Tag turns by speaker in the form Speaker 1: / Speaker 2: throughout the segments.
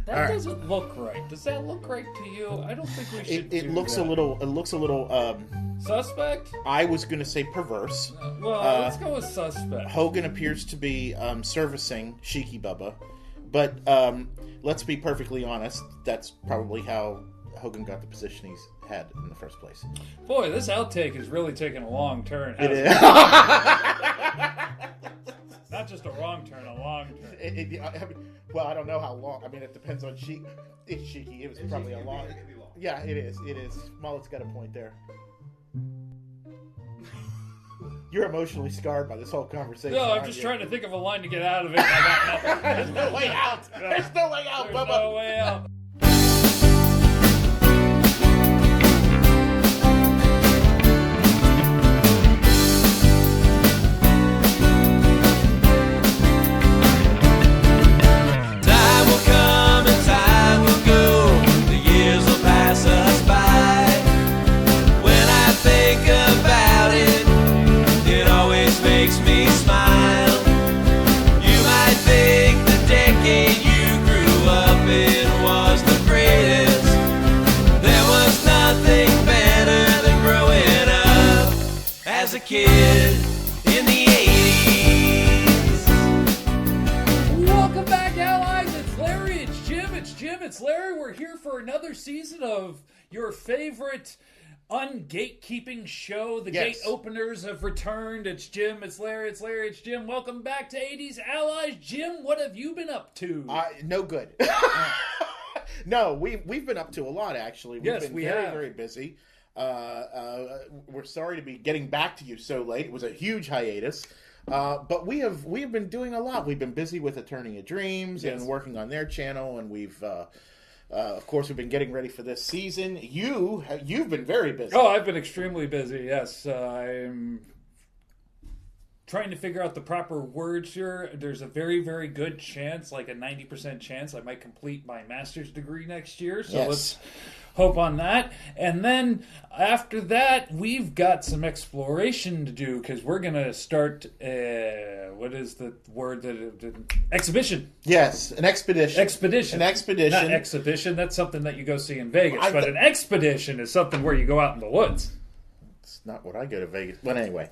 Speaker 1: That doesn't look right. Does that look right to you? I don't think we should.
Speaker 2: It looks a little.
Speaker 1: Suspect?
Speaker 2: I was going to say perverse.
Speaker 1: Well, let's go with suspect.
Speaker 2: Hogan appears to be servicing Sheiky Bubba, but let's be perfectly honest. That's probably how Hogan got the position he's had in the first place.
Speaker 1: Boy, this outtake is really taking a long turn.
Speaker 2: It is.
Speaker 1: Not just a wrong turn, a long turn.
Speaker 2: Well, I don't know how long. I mean, it depends on Sheiky. It's Sheiky. It was probably a long. Yeah, it is. It is. Mullet's got a point there. You're emotionally scarred by this whole conversation.
Speaker 1: No, I'm just trying to think of a line to get out of it. I got nothing.
Speaker 2: There's no way out. There's no way out,
Speaker 1: There's
Speaker 2: Bubba.
Speaker 1: no way out.
Speaker 3: Time will come and time will go. The years will pass us by. When I think about it, it always makes me smile. You might think the decade you grew up in was the greatest. There was nothing better than growing up as a kid in the 80s.
Speaker 1: Welcome back, allies. It's Larry, it's Jim, it's Larry. We're here for another season of your favorite ungatekeeping show. The
Speaker 2: Yes.
Speaker 1: gate openers have returned. It's Jim, it's Larry, it's Jim. Welcome back to 80s Allies. Jim, what have you been up to?
Speaker 2: No good. No, we've been up to a lot, actually. We've
Speaker 1: Yes,
Speaker 2: been
Speaker 1: we
Speaker 2: very,
Speaker 1: have.
Speaker 2: very busy. We're sorry to be getting back to you so late. It was a huge hiatus. But we have been doing a lot. We've been busy with Attorney of Dreams
Speaker 1: Yes.
Speaker 2: and working on their channel, and we've of course we've been getting ready for this season. You've been very busy.
Speaker 1: Oh, I've been extremely busy, yes. I'm trying to figure out the proper words here. There's a very, very good chance, like a 90% chance, I might complete my master's degree next year. So
Speaker 2: Yes.
Speaker 1: let's hope on that. And then after that, we've got some exploration to do because we're going to start, what is the word that exhibition?
Speaker 2: Yes, an expedition.
Speaker 1: Expedition.
Speaker 2: An expedition.
Speaker 1: Not exhibition. That's something that you go see in Vegas.
Speaker 2: I
Speaker 1: But
Speaker 2: th-
Speaker 1: an expedition is something where you go out in the woods.
Speaker 2: It's not what I go to Vegas. But anyway,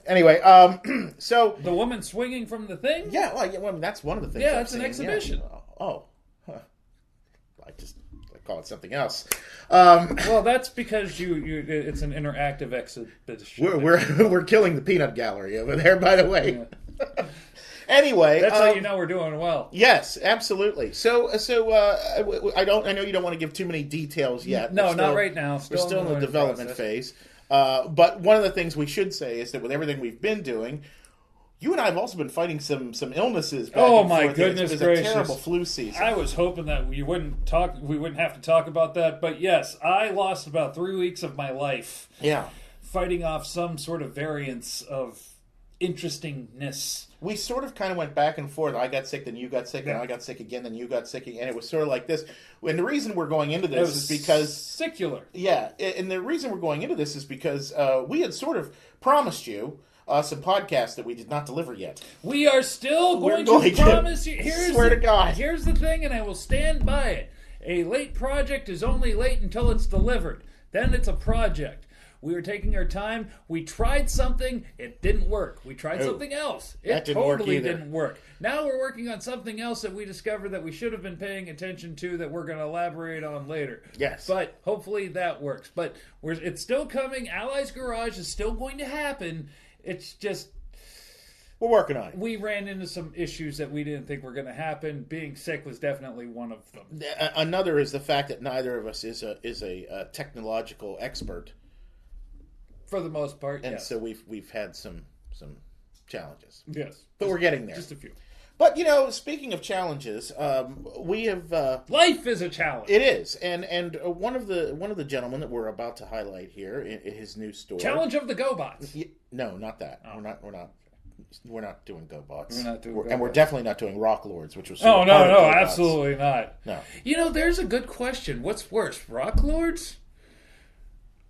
Speaker 2: so
Speaker 1: The woman swinging from the thing?
Speaker 2: yeah, well, I mean, that's one of the things.
Speaker 1: Yeah,
Speaker 2: I've
Speaker 1: that's an
Speaker 2: seen,
Speaker 1: exhibition.
Speaker 2: Yeah. Oh, huh. I call it something else.
Speaker 1: Well, that's because it's an interactive exhibition.
Speaker 2: We're killing the peanut gallery over there, by the way.
Speaker 1: Yeah.
Speaker 2: Anyway,
Speaker 1: That's how you know we're doing well.
Speaker 2: Yes, absolutely. So I know you don't want to give too many details yet.
Speaker 1: No,
Speaker 2: We're
Speaker 1: not right now.
Speaker 2: We're
Speaker 1: Still
Speaker 2: still in the
Speaker 1: learning
Speaker 2: development
Speaker 1: process.
Speaker 2: phase. But one of the things we should say is that with everything we've been doing, you and I have also been fighting some illnesses. Back
Speaker 1: Oh,
Speaker 2: and
Speaker 1: my
Speaker 2: forth.
Speaker 1: goodness
Speaker 2: It's
Speaker 1: gracious.
Speaker 2: a terrible flu season.
Speaker 1: I was hoping that we wouldn't have to talk about that, but yes, I lost about 3 weeks of my life
Speaker 2: Yeah.
Speaker 1: fighting off some sort of variance of interestingness.
Speaker 2: We sort of kind of went back and forth. I got sick, then you got sick, then
Speaker 1: Yeah.
Speaker 2: I got sick again, then you got sick again. And it was sort of like this. And the reason we're going into
Speaker 1: It
Speaker 2: this
Speaker 1: was
Speaker 2: is because...
Speaker 1: secular.
Speaker 2: Yeah, and the reason we're going into this is because we had sort of promised you some podcasts that we did not deliver yet.
Speaker 1: We are still
Speaker 2: We're
Speaker 1: going to promise you.
Speaker 2: Swear to God.
Speaker 1: Here's the thing, and I will stand by it. A late project is only late until it's delivered. Then it's a project. We were taking our time. We tried something. It didn't work. We tried something else. It
Speaker 2: that didn't work
Speaker 1: totally
Speaker 2: either.
Speaker 1: didn't work. Now we're working on something else that we discovered that we should have been paying attention to that we're going to elaborate on later.
Speaker 2: Yes.
Speaker 1: But hopefully that works. But it's still coming. Allies Garage is still going to happen. It's just...
Speaker 2: We're working on it.
Speaker 1: we ran into some issues that we didn't think were going to happen. Being sick was definitely one of them.
Speaker 2: Another is the fact that neither of us is a technological expert,
Speaker 1: For the most part,
Speaker 2: and
Speaker 1: yes.
Speaker 2: so we've had some challenges,
Speaker 1: Yes.
Speaker 2: but we're getting there.
Speaker 1: Just a few.
Speaker 2: But speaking of challenges, we have
Speaker 1: Life is a challenge.
Speaker 2: it is, and one of the gentlemen that we're about to highlight here in his new store.
Speaker 1: Challenge of the GoBots.
Speaker 2: No, not that.
Speaker 1: Oh.
Speaker 2: We're not doing GoBots.
Speaker 1: We're not doing
Speaker 2: and we're
Speaker 1: GoBots.
Speaker 2: definitely not doing Rock Lords, which was
Speaker 1: Oh,
Speaker 2: sort
Speaker 1: no,
Speaker 2: of part of
Speaker 1: no,
Speaker 2: GoBots.
Speaker 1: absolutely not.
Speaker 2: No.
Speaker 1: There's a good question. What's worse, Rock Lords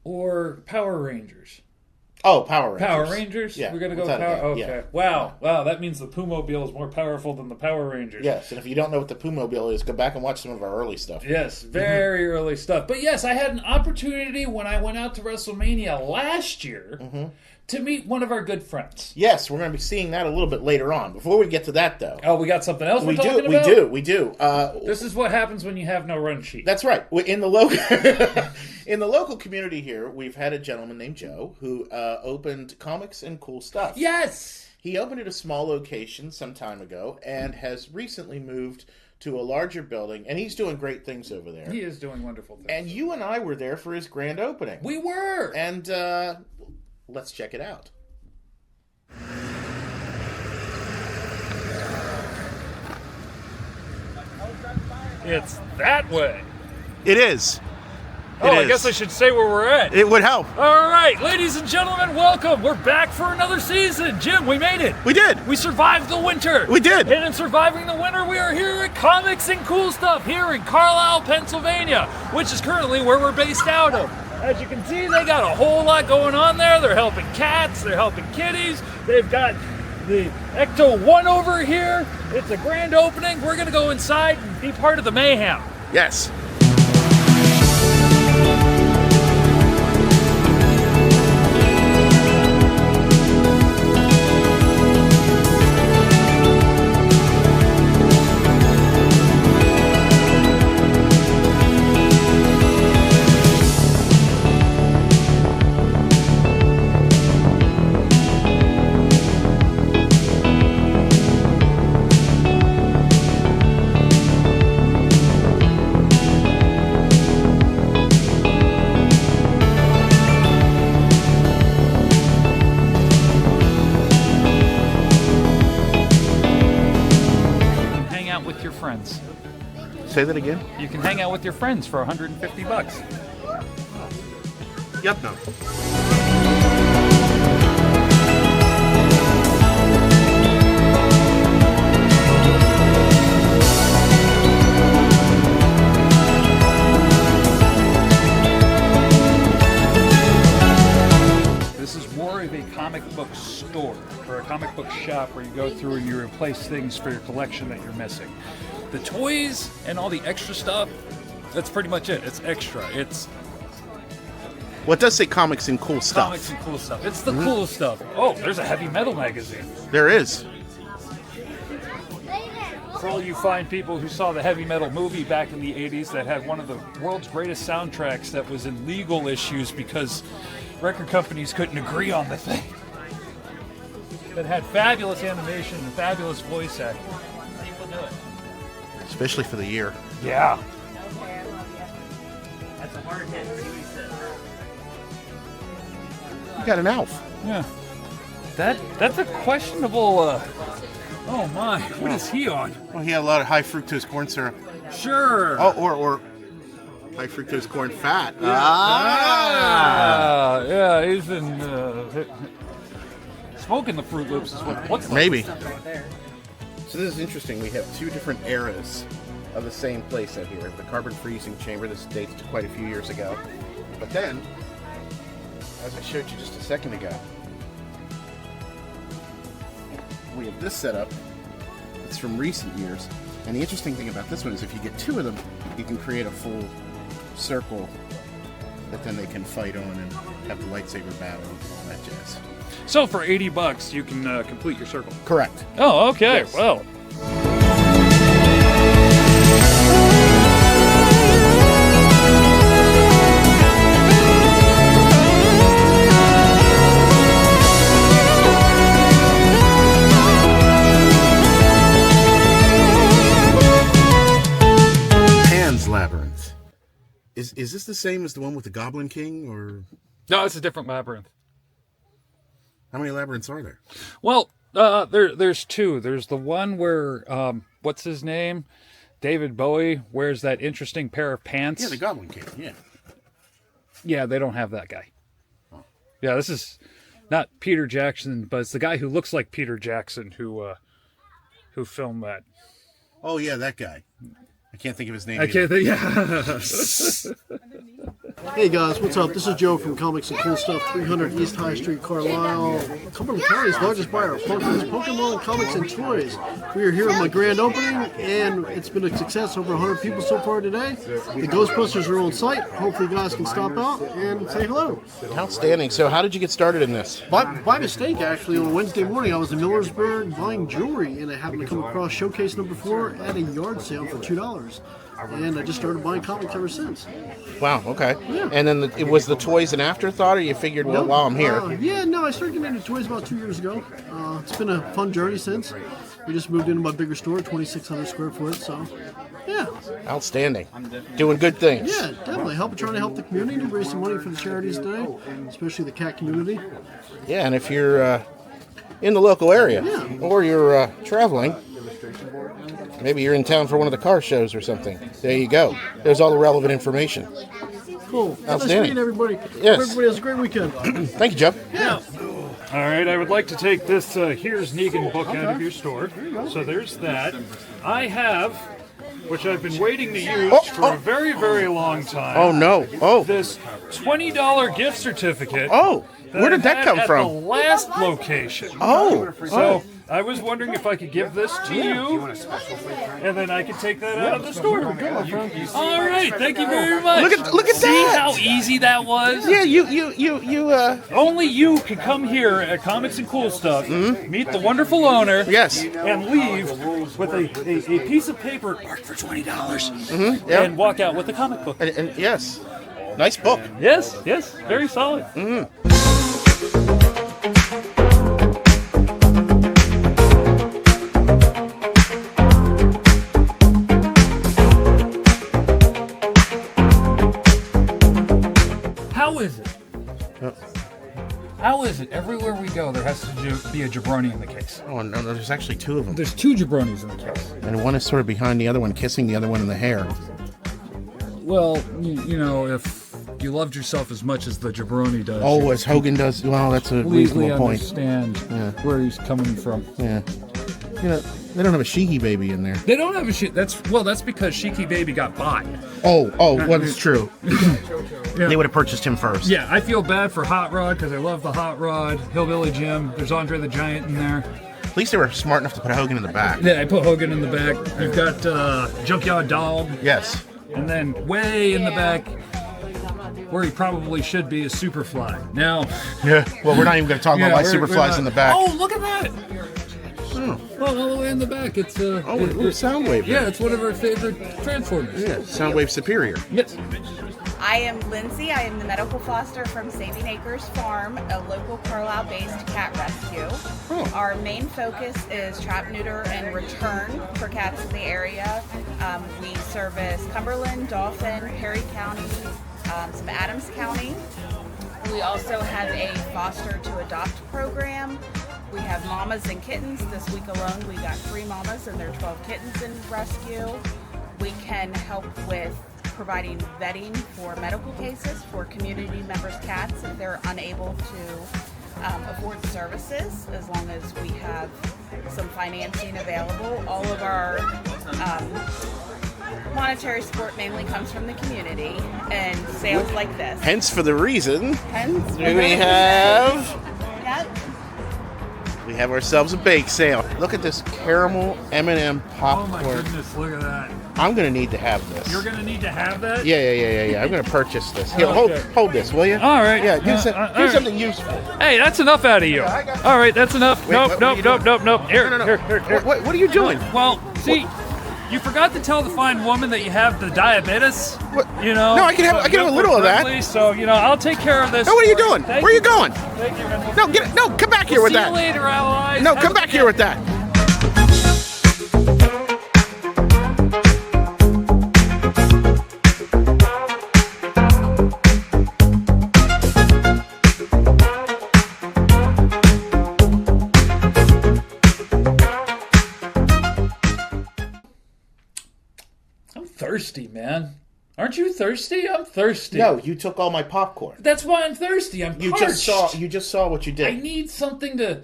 Speaker 1: or Power Rangers?
Speaker 2: Oh, Power Rangers.
Speaker 1: Power Rangers?
Speaker 2: Yeah,
Speaker 1: We're going to go
Speaker 2: without a
Speaker 1: Power...
Speaker 2: doubt,
Speaker 1: Okay.
Speaker 2: yeah.
Speaker 1: Wow. That means the Poohmobile is more powerful than the Power Rangers.
Speaker 2: Yes, and if you don't know what the Poohmobile is, go back and watch some of our early stuff.
Speaker 1: Yes, very early stuff. But yes, I had an opportunity when I went out to WrestleMania last year to meet one of our good friends.
Speaker 2: Yes, we're going to be seeing that a little bit later on. Before we get to that, though.
Speaker 1: Oh, we got something else
Speaker 2: We
Speaker 1: talking about?
Speaker 2: we do.
Speaker 1: This is what happens when you have no run sheet.
Speaker 2: That's right. In the local in the local community here, we've had a gentleman named Joe who opened Comics and Cool Stuff.
Speaker 1: Yes!
Speaker 2: He opened at a small location some time ago and has recently moved to a larger building, and he's doing great things over there.
Speaker 1: He is doing wonderful things.
Speaker 2: And you and I were there for his grand opening.
Speaker 1: We were!
Speaker 2: And let's check it out.
Speaker 1: It's that way.
Speaker 4: It is.
Speaker 1: I guess I should say where we're at.
Speaker 4: It would help.
Speaker 1: All right, ladies and gentlemen, welcome. We're back for another season. Jim, we made it.
Speaker 4: We did.
Speaker 1: We survived the winter.
Speaker 4: We did.
Speaker 1: And in surviving the winter, we are here at Comics and Cool Stuff here in Carlisle, Pennsylvania, which is currently where we're based out of. As you can see, they got a whole lot going on there. They're helping cats. They're helping kitties. They've got the Ecto 1 over here. It's a grand opening. We're going to go inside and be part of the mayhem.
Speaker 4: Yes.
Speaker 1: Friends.
Speaker 4: Say that again?
Speaker 1: You can hang out with your friends for $150.
Speaker 4: Yep, no.
Speaker 1: This is more of a comic book store or a comic book shop where you go through and you replace things for your collection that you're missing. The toys and all the extra stuff, that's pretty much it. It's extra. It's
Speaker 4: What does say Comics and Cool Stuff?
Speaker 1: Comics and Cool Stuff. It's the cool stuff. Oh, there's a heavy metal magazine.
Speaker 4: There is.
Speaker 1: For all you fine people who saw the heavy metal movie back in the 80s that had one of the world's greatest soundtracks that was in legal issues because record companies couldn't agree on the thing. That had fabulous animation and fabulous voice acting. People do it.
Speaker 4: Especially for the year.
Speaker 1: Yeah.
Speaker 5: That's a hard hit. See what he said.
Speaker 4: You got an Alf.
Speaker 1: Yeah. That's a questionable. Oh my! What is he on?
Speaker 4: Well, he had a lot of high fructose corn syrup.
Speaker 1: Sure.
Speaker 4: Oh, or high fructose corn fat.
Speaker 1: Yeah. He's in smoking the Fruit Loops is what it looks like.
Speaker 4: Maybe.
Speaker 5: Right there.
Speaker 4: So this is interesting. We have two different eras of the same place out here. The carbon freezing chamber. This dates to quite a few years ago. But then, as I showed you just a second ago, we have this setup. It's from recent years. And the interesting thing about this one is if you get two of them, you can create a full circle that then they can fight on and have the lightsaber battle and all that jazz.
Speaker 1: So for $80, you can complete your circle.
Speaker 4: Correct.
Speaker 1: Oh, okay.
Speaker 4: Yes.
Speaker 1: Well.
Speaker 4: Pan's Labyrinth. Is this the same as the one with the Goblin King, or
Speaker 1: No, it's a different labyrinth.
Speaker 4: how many labyrinths are there?
Speaker 1: Well, there's two. There's the one where what's his name? David Bowie wears that interesting pair of pants.
Speaker 4: Yeah, the Goblin King. Yeah.
Speaker 1: Yeah, they don't have that guy. Yeah, this is not Peter Jackson, but it's the guy who looks like Peter Jackson who filmed that.
Speaker 4: Oh yeah, that guy. I can't think of his name.
Speaker 1: I
Speaker 4: either.
Speaker 1: can't think. Yeah.
Speaker 5: Hey guys, what's up? This is Joe from Comics and Cool Stuff, 300 East High Street, Carlisle, Cumberland County's largest buyer of Pokemon comics and toys. We are here at my grand opening, and it's been a success. Over 100 people so far today. The Ghostbusters are on site. Hopefully, you guys can stop out and say hello.
Speaker 2: Outstanding. So, how did you get started in this?
Speaker 5: By mistake, actually, on a Wednesday morning, I was in Millersburg buying jewelry, and I happened to come across Showcase number 4 at a yard sale for $2. And I just started buying comics ever since.
Speaker 2: Wow, okay.
Speaker 5: Yeah.
Speaker 2: And then it was the toys an afterthought, or you figured, well, while I'm here?
Speaker 5: I started getting into toys about 2 years ago. It's been a fun journey since. We just moved into my bigger store, 2,600 square foot, so yeah.
Speaker 2: Outstanding. Doing good things.
Speaker 5: Yeah, definitely. Trying to help the community, raise some money for the charities today, especially the cat community.
Speaker 2: Yeah, and if you're in the local area, or you're traveling, maybe you're in town for one of the car shows or something. There you go. There's all the relevant information.
Speaker 5: Cool.
Speaker 2: Outstanding.
Speaker 5: Nice meeting everybody.
Speaker 2: Yes.
Speaker 5: Hope everybody has a great weekend.
Speaker 2: Thank you, Joe.
Speaker 5: Yeah.
Speaker 1: All right, I would like to take this Here's Negan book out of your store. So there's that. I have, which I've been waiting to use for a very, very long time.
Speaker 2: Oh, no. Oh.
Speaker 1: This $20 gift certificate.
Speaker 2: Oh, where did that come from?
Speaker 1: At the last location.
Speaker 2: Oh.
Speaker 1: So I was wondering if I could give this to you, and then I could take that out of the store. All right, thank you very much.
Speaker 2: Look at
Speaker 1: See
Speaker 2: that.
Speaker 1: how easy that was?
Speaker 2: Yeah, you.
Speaker 1: Only you can come here at Comics and Cool Stuff, meet the wonderful owner,
Speaker 2: Yes.
Speaker 1: and leave with a piece of paper marked for $20,
Speaker 2: Yeah.
Speaker 1: and walk out with a comic book.
Speaker 2: And yes. Nice book.
Speaker 1: Yes, very solid. How is it? Everywhere we go, there has to be a jabroni in the case.
Speaker 2: Oh, no, there's actually 2 of them.
Speaker 1: There's 2 jabronis in the case.
Speaker 2: And one is sort of behind the other one, kissing the other one in the hair.
Speaker 1: Well, you know, if you loved yourself as much as the jabroni does,
Speaker 2: Oh, as Hogan does? Well, that's a
Speaker 1: completely
Speaker 2: reasonable point.
Speaker 1: understand where he's coming from.
Speaker 2: Yeah. You know, they don't have a Shiki baby in there.
Speaker 1: They don't have a shit. That's because Shiki Baby got bought.
Speaker 2: Oh, well, that's true. They would have purchased him first.
Speaker 1: Yeah, I feel bad for Hot Rod because I love the Hot Rod. Hillbilly Jim. There's Andre the Giant in there.
Speaker 2: At least they were smart enough to put Hogan in the back.
Speaker 1: Yeah, I put Hogan in the back. You've got Junkyard Dog.
Speaker 2: Yes.
Speaker 1: And then way in the back, where he probably should be, is Superfly. Now,
Speaker 2: Yeah. Well, we're not even going to talk about why
Speaker 1: we're
Speaker 2: Superfly's
Speaker 1: not-
Speaker 2: in the back.
Speaker 1: Oh, look at that! Well, all the way in the back, it's
Speaker 2: Soundwave.
Speaker 1: yeah, it's one of our favorite Transformers.
Speaker 2: Yeah, Soundwave Superior.
Speaker 1: Yes.
Speaker 6: I am Lindsay. I am the medical foster from Saving Acres Farm, a local Carlisle-based cat rescue. Our main focus is trap, neuter, and return for cats in the area. We service Cumberland, Dauphin, Perry County, some Adams County. We also have a foster to adopt program. We have mamas and kittens. This week alone, we got 3 mamas and there are 12 kittens in rescue. We can help with providing vetting for medical cases for community members' cats if they're unable to afford services, as long as we have some financing available. All of our monetary support mainly comes from the community and sales like this.
Speaker 2: Hence for the reason
Speaker 6: Hence,
Speaker 2: we have...
Speaker 6: Yep.
Speaker 2: We have ourselves a bake sale. Look at this caramel M&M
Speaker 1: Oh
Speaker 2: popcorn.
Speaker 1: my goodness, look at that.
Speaker 2: I'm going to need to have this.
Speaker 1: You're going to need to have that?
Speaker 2: Yeah. I'm going to purchase this. Here,
Speaker 1: Okay.
Speaker 2: hold this, will you?
Speaker 1: All right.
Speaker 2: Yeah, do
Speaker 1: all right.
Speaker 2: something useful.
Speaker 1: Hey, that's enough out of you.
Speaker 2: I got-
Speaker 1: All right, that's enough.
Speaker 2: Wait, what are you doing?
Speaker 1: Nope. Here,
Speaker 2: No.
Speaker 1: here.
Speaker 2: What are you doing?
Speaker 1: Well, see, you forgot to tell the fine woman that you have the diabetes.
Speaker 2: What?
Speaker 1: You know.
Speaker 2: No, I can have a little of that.
Speaker 1: So I'll take care of this.
Speaker 2: No, what are you doing?
Speaker 1: Thank
Speaker 2: Where are you going?
Speaker 1: Thank you.
Speaker 2: No, come back here with
Speaker 1: See
Speaker 2: that.
Speaker 1: you later, allies.
Speaker 2: No,
Speaker 1: Have
Speaker 2: come
Speaker 1: a
Speaker 2: back
Speaker 1: good
Speaker 2: here
Speaker 1: day.
Speaker 2: with that.
Speaker 1: I'm thirsty, man. Aren't you thirsty? I'm thirsty.
Speaker 2: No, you took all my popcorn.
Speaker 1: That's why I'm thirsty. I'm
Speaker 2: You
Speaker 1: parched.
Speaker 2: just saw what you did.
Speaker 1: I need something to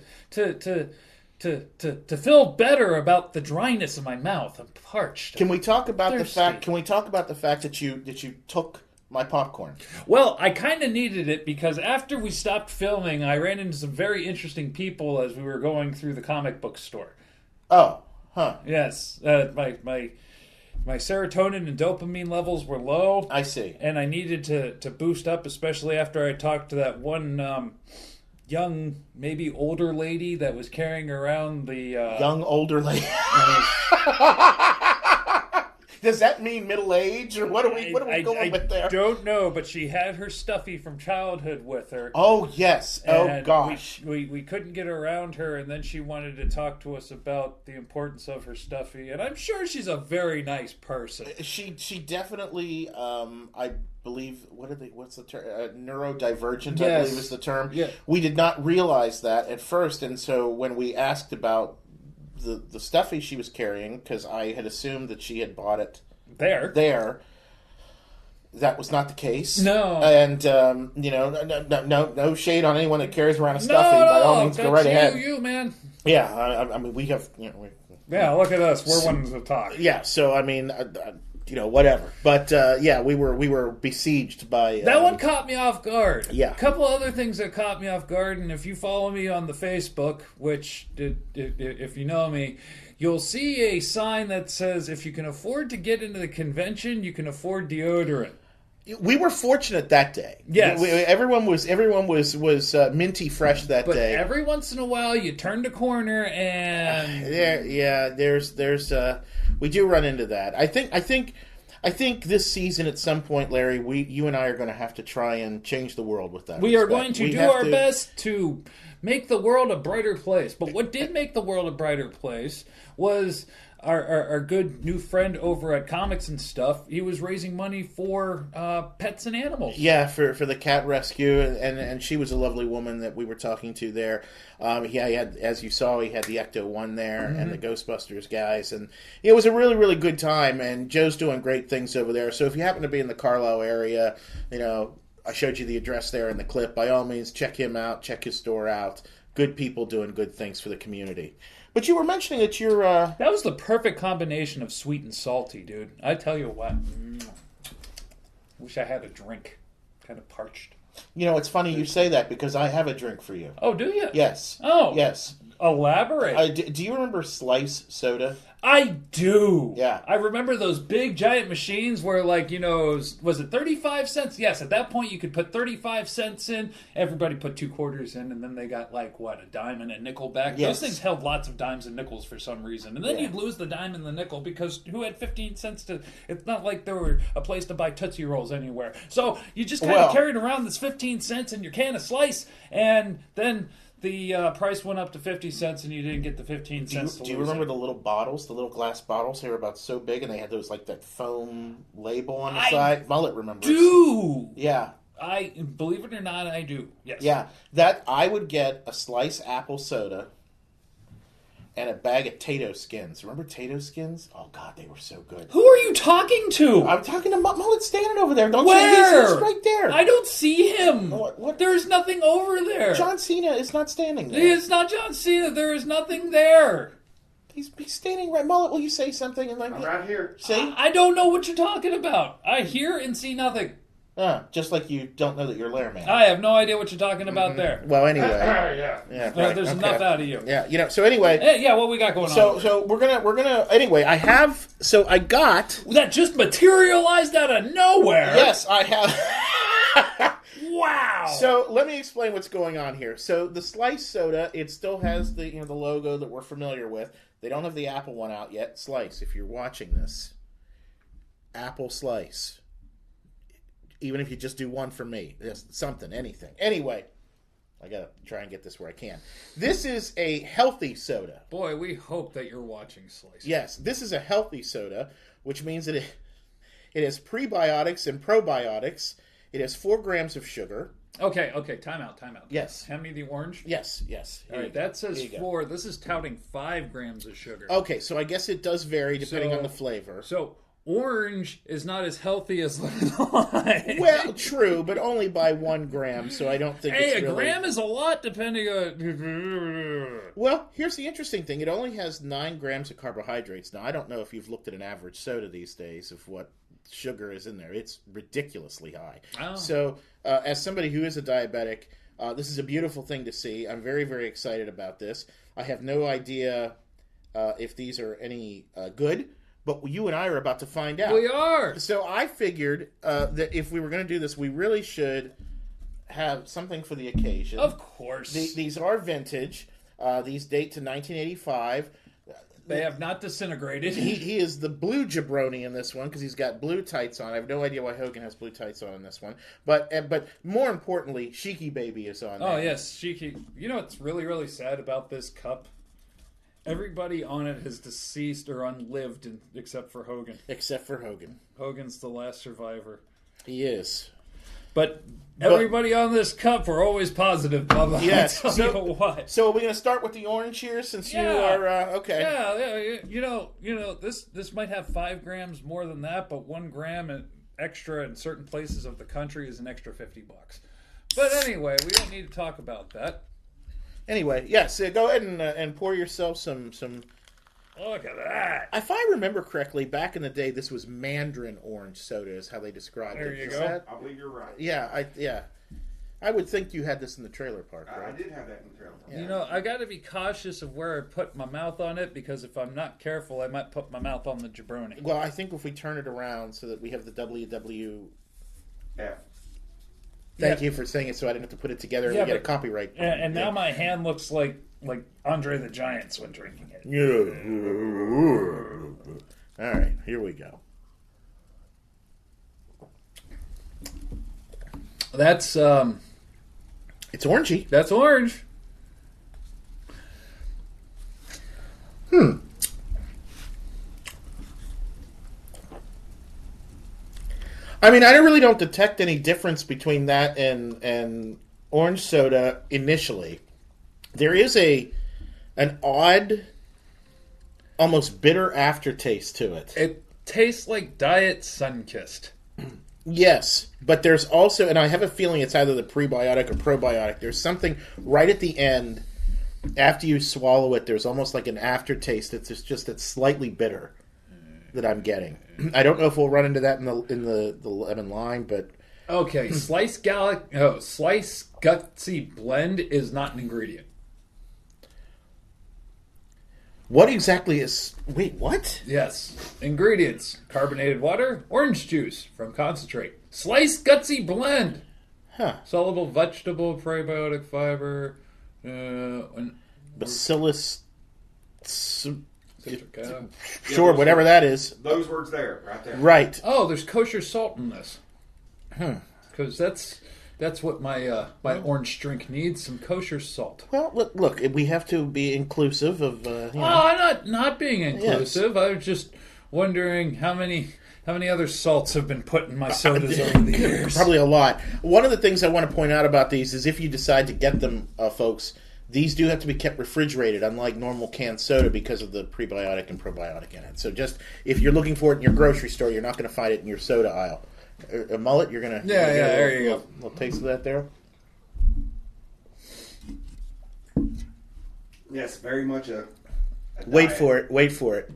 Speaker 1: feel better about the dryness of my mouth. I'm parched.
Speaker 2: Can we talk about the
Speaker 1: Thirsty.
Speaker 2: fact? Can we talk about the fact that you took My popcorn.
Speaker 1: Well, I kind of needed it because after we stopped filming, I ran into some very interesting people as we were going through the comic book store.
Speaker 2: Oh, huh.
Speaker 1: Yes, my serotonin and dopamine levels were low.
Speaker 2: I see.
Speaker 1: And I needed to boost up, especially after I talked to that one young, maybe older lady that was carrying around the...
Speaker 2: young, older lady. Does that mean middle age, or what are we going with there?
Speaker 1: I don't know, but she had her stuffy from childhood with her.
Speaker 2: Oh, yes. Oh, gosh.
Speaker 1: We couldn't get around her, and then she wanted to talk to us about the importance of her stuffy, and I'm sure she's a very nice person.
Speaker 2: She definitely, I believe, what's the term? Neurodivergent, yes. I believe is the term.
Speaker 1: Yeah.
Speaker 2: We did not realize that at first, and so when we asked about the stuffy she was carrying, because I had assumed that she had bought it there. That was not the case.
Speaker 1: No.
Speaker 2: And, no shade on anyone that carries around a stuffy. By all means, go right ahead.
Speaker 1: You, man.
Speaker 2: Yeah, I mean, we have,
Speaker 1: yeah, look at us. We're ones to talk.
Speaker 2: Yeah, so, I mean... whatever. But, we were besieged by...
Speaker 1: that one caught me off guard.
Speaker 2: Yeah.
Speaker 1: A couple other things that caught me off guard, and if you follow me on the Facebook, which, if you know me, you'll see a sign that says, if you can afford to get into the convention, you can afford deodorant.
Speaker 2: We were fortunate that day.
Speaker 1: Yes.
Speaker 2: Everyone was minty fresh that day.
Speaker 1: But every once in a while, you turn the corner and...
Speaker 2: there's we do run into that. I think this season at some point, Larry, you and I are going to have to try and change the world with that.
Speaker 1: We are going to do our best to make the world a brighter place. But what did make the world a brighter place was our good new friend over at Comics and Stuff. He was raising money for pets and animals.
Speaker 2: Yeah, for the cat rescue, and she was a lovely woman that we were talking to there. He had, as you saw, he had the Ecto-1 there and the Ghostbusters guys, and it was a really, really good time, and Joe's doing great things over there. So if you happen to be in the Carlisle area, I showed you the address there in the clip. By all means, check him out, check his store out. Good people doing good things for the community. But you were mentioning that you're...
Speaker 1: That was the perfect combination of sweet and salty, dude. I tell you what. Wish I had a drink. Kind of parched.
Speaker 2: It's funny you say that because I have a drink for you.
Speaker 1: Oh, do you?
Speaker 2: Yes.
Speaker 1: Oh.
Speaker 2: Yes.
Speaker 1: Elaborate.
Speaker 2: Do you remember Slice Soda?
Speaker 1: I do.
Speaker 2: Yeah.
Speaker 1: I remember those big giant machines where, was it 35 cents? Yes, at that point you could put 35 cents in. Everybody put 2 quarters in, and then they got, a dime and a nickel back.
Speaker 2: Yes.
Speaker 1: Those things held lots of dimes and nickels for some reason. And then you'd lose the dime and the nickel because who had 15 cents to... It's not like there were a place to buy Tootsie Rolls anywhere. So you just kind of carried around this 15 cents in your can of Slice, and then... The price went up to 50 cents, and you didn't get the 15 cents.
Speaker 2: Do you remember the little bottles, the little glass bottles? They were about so big, and they had those that foam label on the side. Mullet remembers.
Speaker 1: Do
Speaker 2: yeah.
Speaker 1: I believe it or not, I do. Yes.
Speaker 2: Yeah, that I would get a Slice apple soda and a bag of Tato Skins. Remember Tato Skins? Oh God, they were so good.
Speaker 1: Who are you talking to?
Speaker 2: I'm talking to Mullet standing over there. Don't
Speaker 1: Where?
Speaker 2: you? He's right there.
Speaker 1: I don't see him.
Speaker 2: What?
Speaker 1: There's nothing over there.
Speaker 2: John Cena is not standing there.
Speaker 1: It's not John Cena. There is nothing there.
Speaker 2: He's standing right. Mullet, will you say something? And
Speaker 4: I'm right here.
Speaker 2: See?
Speaker 1: I don't know what you're talking about. I hear and see nothing.
Speaker 2: Just like you don't know that you're Lair Man.
Speaker 1: I have no idea what you're talking about there.
Speaker 2: Well, anyway.
Speaker 4: Yeah.
Speaker 2: Right,
Speaker 1: there's enough out of you.
Speaker 2: Yeah, so anyway.
Speaker 1: What we got going on?
Speaker 2: So we're gonna anyway, I got
Speaker 1: that just materialized out of nowhere.
Speaker 2: Yes, I have.
Speaker 1: Wow.
Speaker 2: So let me explain what's going on here. So the Slice soda, it still has the the logo that we're familiar with. They don't have the Apple one out yet. Slice, if you're watching this. Apple Slice. Even if you just do one for me. Just something, anything. Anyway, I gotta try and get this where I can. This is a healthy soda.
Speaker 1: Boy, we hope that you're watching Slice.
Speaker 2: Yes, this is a healthy soda, which means that it has prebiotics and probiotics. It has 4 grams of sugar.
Speaker 1: Okay, time out.
Speaker 2: Yes.
Speaker 1: Hand me the orange.
Speaker 2: Yes.
Speaker 1: All right, that says 4. This is touting 5 grams of sugar.
Speaker 2: Okay, so I guess it does vary depending on the flavor.
Speaker 1: So orange is not as healthy as lime.
Speaker 2: Well, true, but only by 1 gram, so I don't think it's really...
Speaker 1: a gram is a lot depending on...
Speaker 2: Well, here's the interesting thing. It only has 9 grams of carbohydrates. Now, I don't know if you've looked at an average soda these days of what sugar is in there. It's ridiculously high.
Speaker 1: Oh.
Speaker 2: So, as somebody who is a diabetic, this is a beautiful thing to see. I'm very, very excited about this. I have no idea if these are any good, but you and I are about to find out.
Speaker 1: We are!
Speaker 2: So I figured that if we were going to do this, we really should have something for the occasion.
Speaker 1: Of course.
Speaker 2: These are vintage. These date to 1985.
Speaker 1: They have not disintegrated.
Speaker 2: He is the blue jabroni in this one because he's got blue tights on. I have no idea why Hogan has blue tights on in this one. But more importantly, Sheiky Baby is on there.
Speaker 1: Oh, yes, Sheiky. You know what's really, really sad about this cup? Everybody on it has deceased or unlived except for Hogan.
Speaker 2: Except for Hogan.
Speaker 1: Hogan's the last survivor.
Speaker 2: He is.
Speaker 1: But everybody on this cup were always positive, Bubba.
Speaker 2: Yes.
Speaker 1: I'll tell you what.
Speaker 2: So are we going to start with the orange here since you are... okay.
Speaker 1: Yeah. You know, this might have 5 grams more than that, but 1 gram extra in certain places of the country is an extra $50. But anyway, we don't need to talk about that.
Speaker 2: Anyway, yes, go ahead and pour yourself some...
Speaker 1: Look at that.
Speaker 2: If I remember correctly, back in the day, this was Mandarin orange soda is how they described it.
Speaker 1: There you
Speaker 2: Is
Speaker 1: go.
Speaker 2: that-
Speaker 7: I believe you're right.
Speaker 2: Yeah, I would think you had this in the trailer park,
Speaker 7: I
Speaker 2: right?
Speaker 7: did have that in the trailer.
Speaker 2: Yeah.
Speaker 1: You know, I got to be cautious of where I put my mouth on it because if I'm not careful, I might put my mouth on the jabroni.
Speaker 2: Well, I think if we turn it around so that we have the WW...
Speaker 7: Yeah.
Speaker 2: Thank you for saying it so I didn't have to put it together and
Speaker 1: Yeah,
Speaker 2: we get a
Speaker 1: but-
Speaker 2: copyright.
Speaker 1: And now my hand looks like Andre the Giant's when drinking it.
Speaker 2: All right, here we go.
Speaker 1: That's
Speaker 2: It's orangey.
Speaker 1: that's orange.
Speaker 2: I mean, I really don't detect any difference between that and orange soda initially. There is an odd, almost bitter aftertaste to it.
Speaker 1: It tastes like Diet Sunkissed.
Speaker 2: Yes, but there's also, and I have a feeling it's either the prebiotic or probiotic. There's something right at the end, after you swallow it, there's almost like an aftertaste. It's slightly bitter that I'm getting. I don't know if we'll run into that in the lemon lime, but
Speaker 1: Okay, Slice Gutsy Blend is not an ingredient.
Speaker 2: what exactly is? Wait, what?
Speaker 1: Yes. Ingredients: carbonated water, orange juice from concentrate. Slice Gutsy Blend.
Speaker 2: Huh?
Speaker 1: Soluble vegetable prebiotic fiber. And
Speaker 2: Bacillus.
Speaker 1: citric acid.
Speaker 2: Sure, whatever that is.
Speaker 7: Those words there, right there.
Speaker 2: Right.
Speaker 1: Oh, there's kosher salt in this. Because that's what my orange drink needs, some kosher salt.
Speaker 2: Well, look, we have to be inclusive of.
Speaker 1: Oh, I'm not being inclusive. I was just wondering how many other salts have been put in my sodas over the years.
Speaker 2: Probably a lot. One of the things I want to point out about these is if you decide to get them, folks, these do have to be kept refrigerated, unlike normal canned soda, because of the prebiotic and probiotic in it. So just, if you're looking for it in your grocery store, you're not going to find it in your soda aisle. A mullet, you're going to...
Speaker 1: Yeah, there you go.
Speaker 2: Little taste of that there.
Speaker 7: Yes, very much a
Speaker 2: Wait
Speaker 7: diet.
Speaker 2: for it.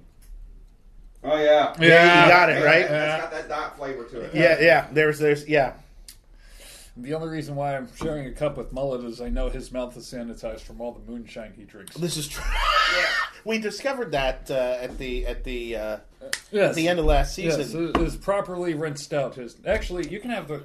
Speaker 7: Oh, yeah.
Speaker 2: Yeah, you got it, right?
Speaker 7: That's got that diet flavor to it.
Speaker 2: Yeah. There's.
Speaker 1: The only reason why I'm sharing a cup with Mullet is I know his mouth is sanitized from all the moonshine he drinks.
Speaker 2: This is true. We discovered that at the
Speaker 1: Yes.
Speaker 2: at the end of last season.
Speaker 1: Yes, it is properly rinsed out. Actually, you can have the...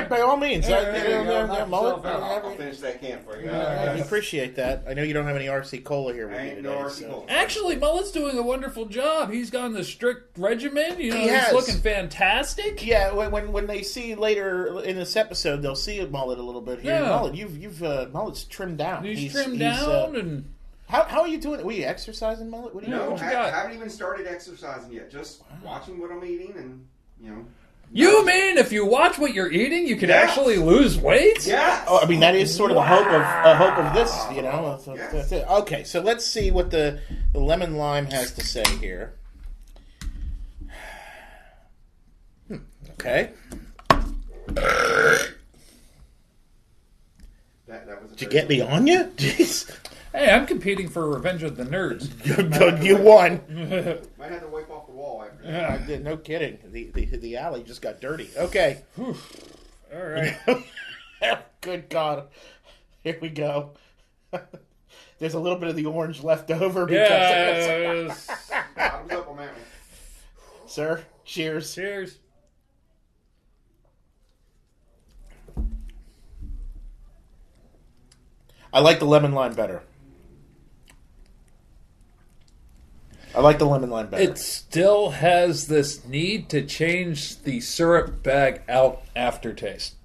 Speaker 2: By all means.
Speaker 7: I'll finish that can for you.
Speaker 2: I appreciate that. I know you don't have any RC Cola here with you
Speaker 7: Ain't
Speaker 2: today.
Speaker 7: no RC
Speaker 2: so-
Speaker 7: Cola.
Speaker 1: Actually, Mullet's doing a wonderful job. He's gone the strict regimen.
Speaker 2: He
Speaker 1: He's
Speaker 2: has.
Speaker 1: looking fantastic.
Speaker 2: Yeah, when they see later in this episode, they'll see Mullet a little bit here.
Speaker 1: Yeah.
Speaker 2: Mullet, Mullet's trimmed down.
Speaker 1: He's trimmed down and...
Speaker 2: How are you doing? Were you exercising, Mullet? What are you
Speaker 7: No,
Speaker 2: doing?
Speaker 1: you got?
Speaker 7: I haven't even started exercising yet. Just watching what I'm eating and,
Speaker 1: You mean if you watch what you're eating, you could
Speaker 7: Yes.
Speaker 1: actually lose weight?
Speaker 7: Yeah.
Speaker 2: Oh, I mean that is sort of a hope of this, So
Speaker 7: Yes.
Speaker 2: that's it. Okay, so let's see what the lemon lime has to say here. Okay.
Speaker 7: That was
Speaker 2: Did you get me on you? Jeez.
Speaker 1: Hey, I'm competing for Revenge of the Nerds.
Speaker 2: You won.
Speaker 7: Might have to wipe off the wall after
Speaker 2: No kidding. The alley just got dirty. Okay.
Speaker 1: All right.
Speaker 2: Good God. Here we go. There's a little bit of the orange left over.
Speaker 1: Yes.
Speaker 7: Bottoms up on that one.
Speaker 2: Sir, cheers.
Speaker 1: Cheers.
Speaker 2: I like the lemon lime better.
Speaker 1: It still has this need to change the syrup bag out aftertaste.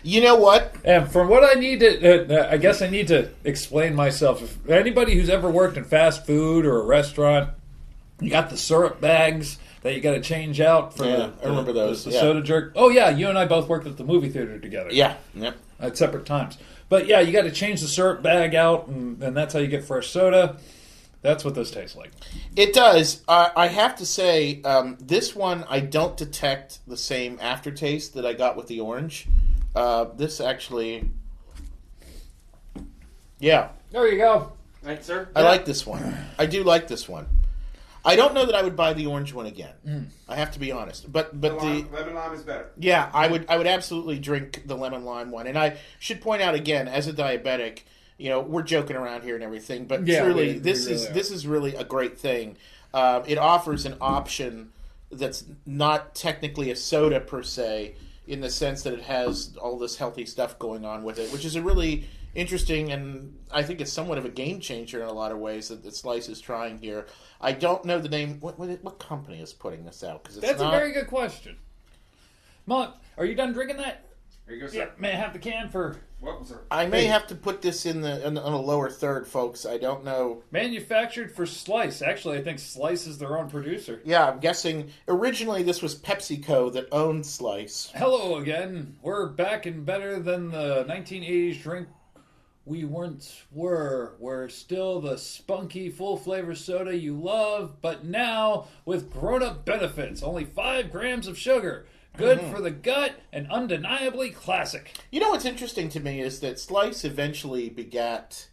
Speaker 2: You know what?
Speaker 1: And from what I need to, I guess I need to explain myself. If anybody who's ever worked in fast food or a restaurant, you got the syrup bags that you got to change out for
Speaker 2: I remember those.
Speaker 1: The soda jerk. Oh yeah, you and I both worked at the movie theater together.
Speaker 2: Yeah. Yep.
Speaker 1: At separate times. But yeah, you got to change the syrup bag out, and that's how you get fresh soda. That's what this tastes like.
Speaker 2: It does. I have to say, this one I don't detect the same aftertaste that I got with the orange. This actually, yeah.
Speaker 1: There you go.
Speaker 7: Thanks, sir.
Speaker 2: I like this one. I do like this one. I don't know that I would buy the orange one again. I have to be honest. But the
Speaker 7: lemon lime is better.
Speaker 2: Yeah, I would absolutely drink the lemon lime one. And I should point out again, as a diabetic, we're joking around here and everything, but truly, this is really a great thing. It offers an option that's not technically a soda per se, in the sense that it has all this healthy stuff going on with it, which is a really interesting, and I think it's somewhat of a game changer in a lot of ways that Slice is trying here. I don't know the name. What company is putting this out? Because
Speaker 1: that's a very good question. Monk, are you done drinking that?
Speaker 7: Here you go, sir.
Speaker 1: Yeah, may I have the can for...
Speaker 7: Welcome, sir.
Speaker 2: I may have to put this in on a lower third, folks. I don't know.
Speaker 1: Manufactured for Slice. Actually, I think Slice is their own producer.
Speaker 2: Yeah, I'm guessing originally this was PepsiCo that owned Slice.
Speaker 1: Hello again. We're back and better than the 1980s drink we once were. We're still the spunky, full-flavor soda you love, but now with grown-up benefits. Only 5 grams of sugar. Good for the gut and undeniably classic.
Speaker 2: You know what's interesting to me is that Slice eventually begat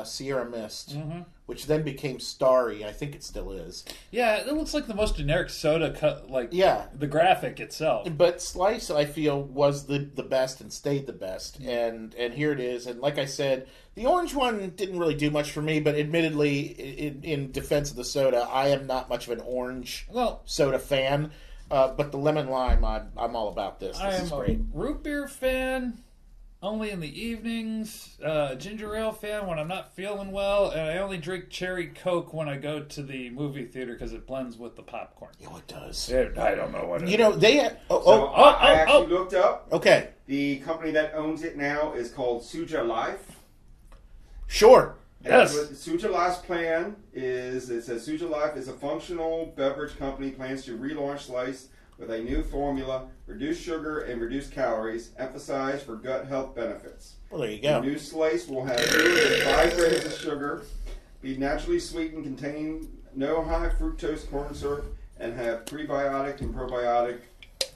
Speaker 2: Sierra Mist, which then became Starry. I think it still is.
Speaker 1: Yeah, it looks like the most generic soda, the graphic itself.
Speaker 2: But Slice, I feel, was the best and stayed the best. And here it is. And like I said, the orange one didn't really do much for me, but admittedly, in defense of the soda, I am not much of an orange soda fan. But the lemon lime, I'm all about this. This is great.
Speaker 1: I'm a root beer fan, only in the evenings. Ginger ale fan when I'm not feeling well, and I only drink cherry Coke when I go to the movie theater because it blends with the popcorn.
Speaker 2: Yeah, it does.
Speaker 1: I don't know what.
Speaker 2: They.
Speaker 7: I actually looked up.
Speaker 2: Okay.
Speaker 7: The company that owns it now is called Suja Life.
Speaker 2: Sure.
Speaker 1: Yes.
Speaker 7: What Suja Life's plan is, it says Suja Life is a functional beverage company, plans to relaunch Slice with a new formula, reduced sugar and reduced calories, emphasized for gut health benefits.
Speaker 2: Well, there you go.
Speaker 7: The new Slice will have fewer than 5 grams of sugar, be naturally sweetened, contain no high fructose corn syrup, and have prebiotic and probiotic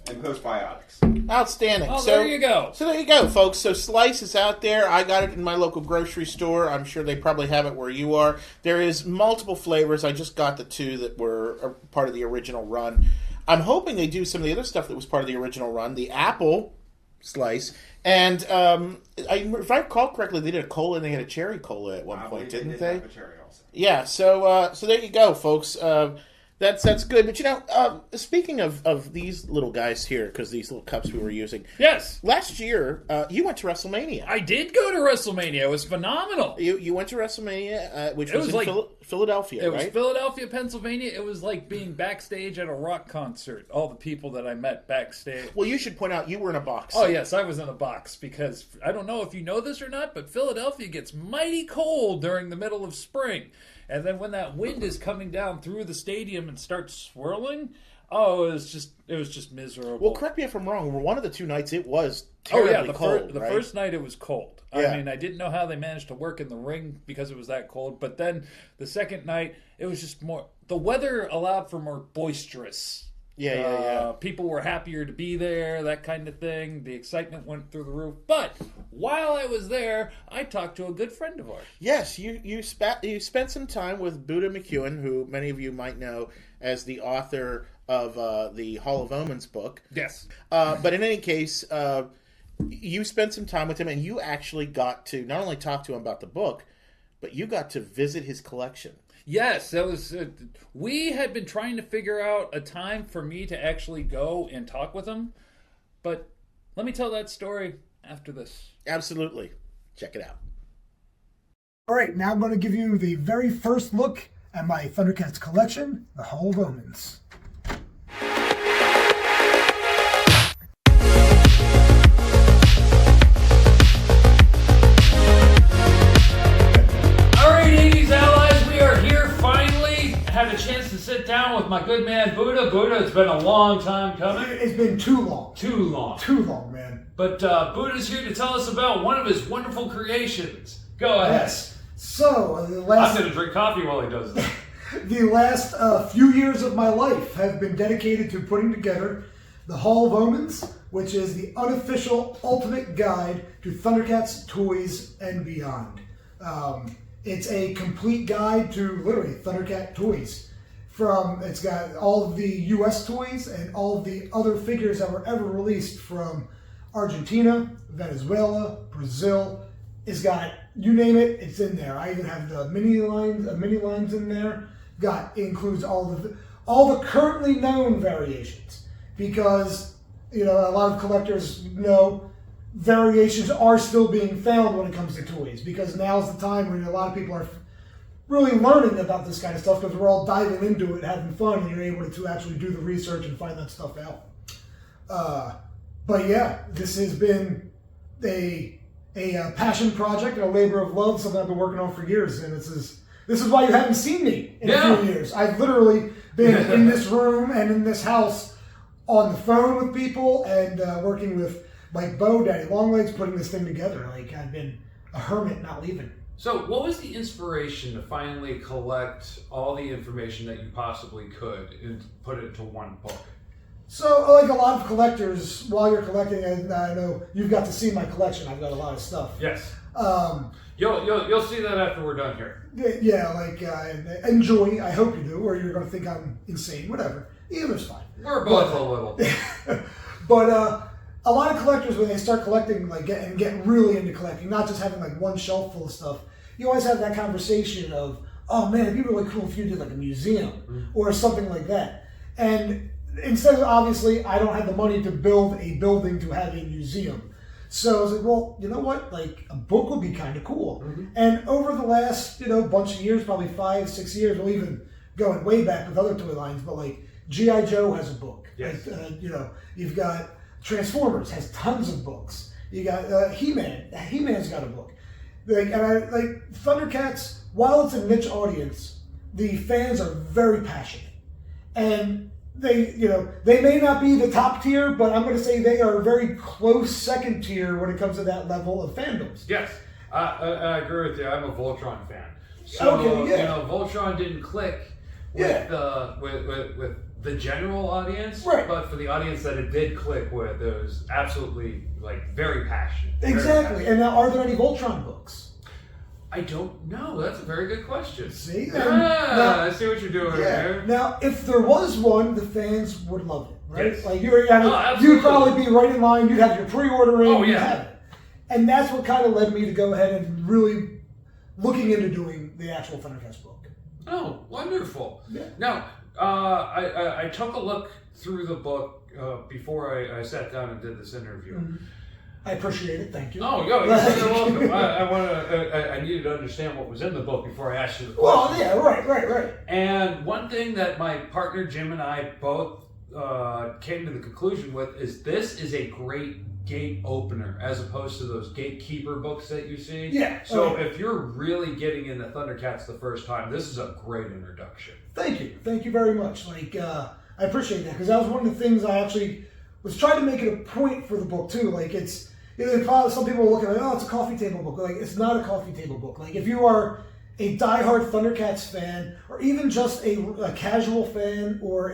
Speaker 7: and postbiotics.
Speaker 2: Outstanding.
Speaker 1: Oh, there you go.
Speaker 2: So there you go, folks. So Slice is out there. I got it in my local grocery store. I'm sure they probably have it where you are. There is multiple flavors. I just got the 2 that were part of the original run. I'm hoping they do some of the other stuff that was part of the original run. The apple Slice. And if I recall correctly, they did a cola and they had a cherry cola at one point, didn't they?
Speaker 7: Have a cherry also.
Speaker 2: Yeah. So there you go, folks. That's good. But speaking of these little guys here, because these little cups we were using.
Speaker 1: Yes.
Speaker 2: Last year, you went to WrestleMania.
Speaker 1: I did go to WrestleMania. It was phenomenal.
Speaker 2: You went to WrestleMania, which was in Philadelphia,
Speaker 1: It
Speaker 2: right?
Speaker 1: was Philadelphia, Pennsylvania. It was like being backstage at a rock concert. All the people that I met backstage.
Speaker 2: Well, you should point out you were in a box.
Speaker 1: Oh, yes, I was in a box because I don't know if you know this or not, but Philadelphia gets mighty cold during the middle of spring. And then when that wind is coming down through the stadium and starts swirling, it was just miserable.
Speaker 2: Well, correct me if I'm wrong. One of the 2 nights it was terribly cold.
Speaker 1: The first night it was cold.
Speaker 2: Yeah.
Speaker 1: I mean, I didn't know how they managed to work in the ring because it was that cold. But then the second night, it was just more. The weather allowed for more boisterous.
Speaker 2: Yeah.
Speaker 1: People were happier to be there, that kind of thing. The excitement went through the roof. But while I was there, I talked to a good friend of ours.
Speaker 2: Yes, you spent some time with Buddha McKeone, who many of you might know as the author of the Hall of Omens book.
Speaker 1: Yes.
Speaker 2: But in any case, you spent some time with him, and you actually got to not only talk to him about the book, but you got to visit his collection.
Speaker 1: Yes, that was. We had been trying to figure out a time for me to actually go and talk with him, but let me tell that story after this.
Speaker 2: Absolutely. Check it out.
Speaker 8: All right, now I'm going to give you the very first look at my Thundercats collection, the Hall of Omens.
Speaker 1: Had a chance to sit down with my good man Buddha. Buddha, it's been a long time coming.
Speaker 8: It's been too long.
Speaker 1: Too long.
Speaker 8: Too long, man.
Speaker 1: But Buddha's here to tell us about one of his wonderful creations. Go ahead.
Speaker 8: Yes. So,
Speaker 1: I'm going to drink coffee while he does that.
Speaker 8: The last few years of my life have been dedicated to putting together the Hall of Omens, which is the unofficial ultimate guide to Thundercats toys and beyond. It's a complete guide to literally Thundercat toys. It's got all of the US toys and all of the other figures that were ever released from Argentina, Venezuela, Brazil. It's got, you name it, it's in there. I even have the mini lines in there. Includes all the currently known variations, because a lot of collectors know variations are still being found when it comes to toys, because now's the time when a lot of people are really learning about this kind of stuff, because we're all diving into it, having fun, and you're able to actually do the research and find that stuff out. But yeah, this has been a passion project and a labor of love, something I've been working on for years, and this is why you haven't seen me in a few years. I've literally been in this room and in this house on the phone with people and working with like Bo, Daddy Longlegs, putting this thing together. Like, I've been a hermit, not leaving.
Speaker 1: So what was the inspiration to finally collect all the information that you possibly could and put it into one book?
Speaker 8: So, like a lot of collectors, while you're collecting, and I know you've got to see my collection, I've got a lot of stuff.
Speaker 1: Yes. You'll see that after we're done here.
Speaker 8: Yeah, like, enjoy, I hope you do, or you're going to think I'm insane, whatever. Either's fine.
Speaker 1: We're both a little.
Speaker 8: But, a lot of collectors, when they start collecting, and get really into collecting, not just having like one shelf full of stuff, you always have that conversation of, oh man, it'd be really cool if you did like a museum or something like that. And instead of, obviously, I don't have the money to build a building to have a museum. So I was like, well, you know what? Like, a book would be kind of cool. Mm-hmm. And over the last, bunch of years, probably 5-6 years, we'll even going way back with other toy lines, but like G.I. Joe has a book.
Speaker 1: Yes.
Speaker 8: Like, you've got Transformers has tons of books. You got He-Man. He-Man's got a book. Like Thundercats, while it's a niche audience, the fans are very passionate. And they may not be the top tier, but I'm going to say they are a very close second tier when it comes to that level of fandoms.
Speaker 1: Yes, I agree with you. I'm a Voltron fan. So,
Speaker 8: okay, yeah.
Speaker 1: Voltron didn't click with the general audience,
Speaker 8: right?
Speaker 1: But for the audience that it did click with, it was absolutely very passionate.
Speaker 8: Exactly. And now, are there any Voltron books?
Speaker 1: I don't know. That's a very good question.
Speaker 8: See?
Speaker 1: I see what you're doing there.
Speaker 8: Now, if there was one, the fans would love it, right?
Speaker 1: Yes.
Speaker 8: Like you'd probably be right in line. You'd have your pre-order in.
Speaker 1: Oh, yeah.
Speaker 8: You'd have it. And that's what kind of led me to go ahead and really looking into doing the actual Thundercats book.
Speaker 1: Oh, wonderful.
Speaker 8: Yeah.
Speaker 1: Now, I took a look through the book before I sat down and did this interview.
Speaker 8: Mm-hmm. I appreciate it. Thank you.
Speaker 1: Oh, you're welcome. I needed to understand what was in the book before I asked you the question.
Speaker 8: Well, yeah, right.
Speaker 1: And one thing that my partner Jim and I both came to the conclusion with is this is a great gate opener as opposed to those gatekeeper books that you see.
Speaker 8: Yeah.
Speaker 1: So if you're really getting into Thundercats the first time, this is a great introduction.
Speaker 8: Thank you very much. Like, I appreciate that, because that was one of the things I actually was trying to make it a point for the book too. Like, it's, some people look at it, it's a coffee table book. Like, it's not a coffee table book. Like, if you are a diehard Thundercats fan, or even just a casual fan, or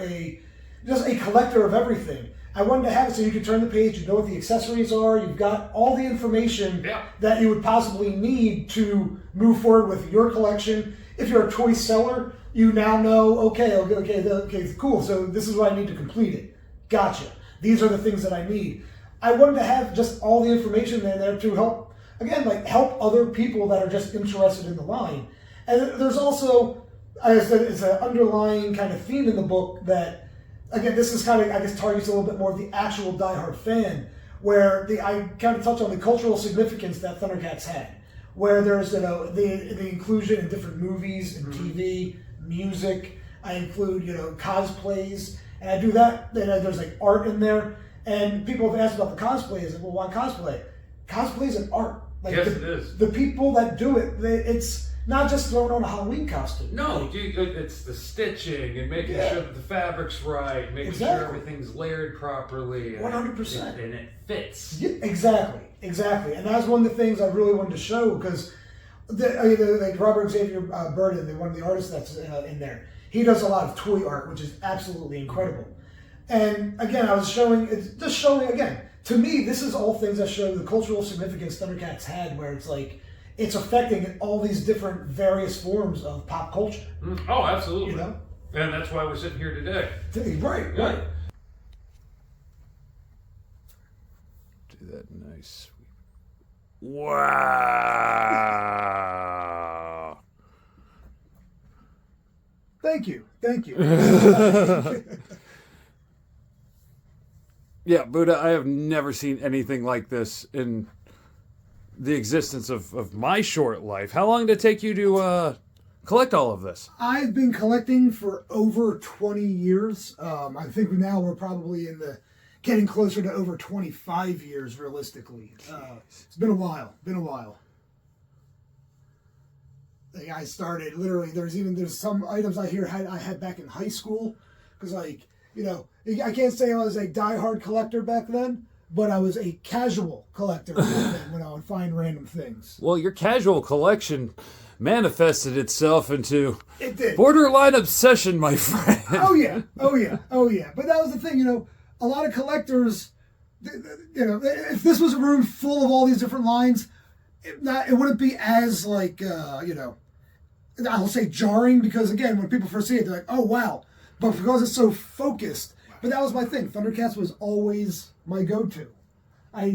Speaker 8: just a collector of everything, I wanted to have it so you could turn the page, you know what the accessories are, you've got all the information that you would possibly need to move forward with your collection. If you're a toy seller, you now know, okay, cool. So this is what I need to complete it. Gotcha. These are the things that I need. I wanted to have just all the information in there to help, again, like help other people that are just interested in the line. And there's also, as I said, it's an underlying kind of theme in the book that, again, this is kind of, I guess, targets a little bit more of the actual diehard fan, where I kind of touch on the cultural significance that Thundercats had, where there's the inclusion in different movies and TV, music. I include cosplays, and I do that. And there's like art in there, and people have asked about the cosplay. Is well, why cosplay? Cosplay is an art. Like
Speaker 1: yes, it is.
Speaker 8: The people that do it, it's not just throwing on a Halloween costume.
Speaker 1: No, dude, it's the stitching and making sure that the fabric's right, making sure everything's layered properly.
Speaker 8: 100%.
Speaker 1: And it fits.
Speaker 8: Yeah, exactly. And that's one of the things I really wanted to show, because like Robert Xavier Burden, one of the artists that's in there, he does a lot of toy art, which is absolutely incredible. And again, I was showing, again, to me, this is all things that show the cultural significance Thundercats had, where it's like, it's affecting all these different various forms of pop culture.
Speaker 1: Oh, absolutely. And that's why we're sitting here today.
Speaker 8: Right.
Speaker 1: Do that nice. Wow.
Speaker 8: Thank you.
Speaker 1: Yeah, Buddha, I have never seen anything like this in the existence of my short life. How long did it take you to collect all of this?
Speaker 8: I've been collecting for over 20 years. I think now we're probably getting closer to over 25 years, realistically. It's been a while. Like I started literally. There's some items I had back in high school, because I can't say I was a diehard collector back then, but I was a casual collector back then when I would find random things.
Speaker 1: Well, your casual collection manifested itself into
Speaker 8: it did.
Speaker 1: Borderline obsession, my friend.
Speaker 8: Oh yeah. But that was the thing, a lot of collectors, if this was a room full of all these different lines, it wouldn't be as like, I'll say jarring, because again, when people first see it, they're like, oh wow. But because it's so focused, but that was my thing. Thundercats was always my go-to. I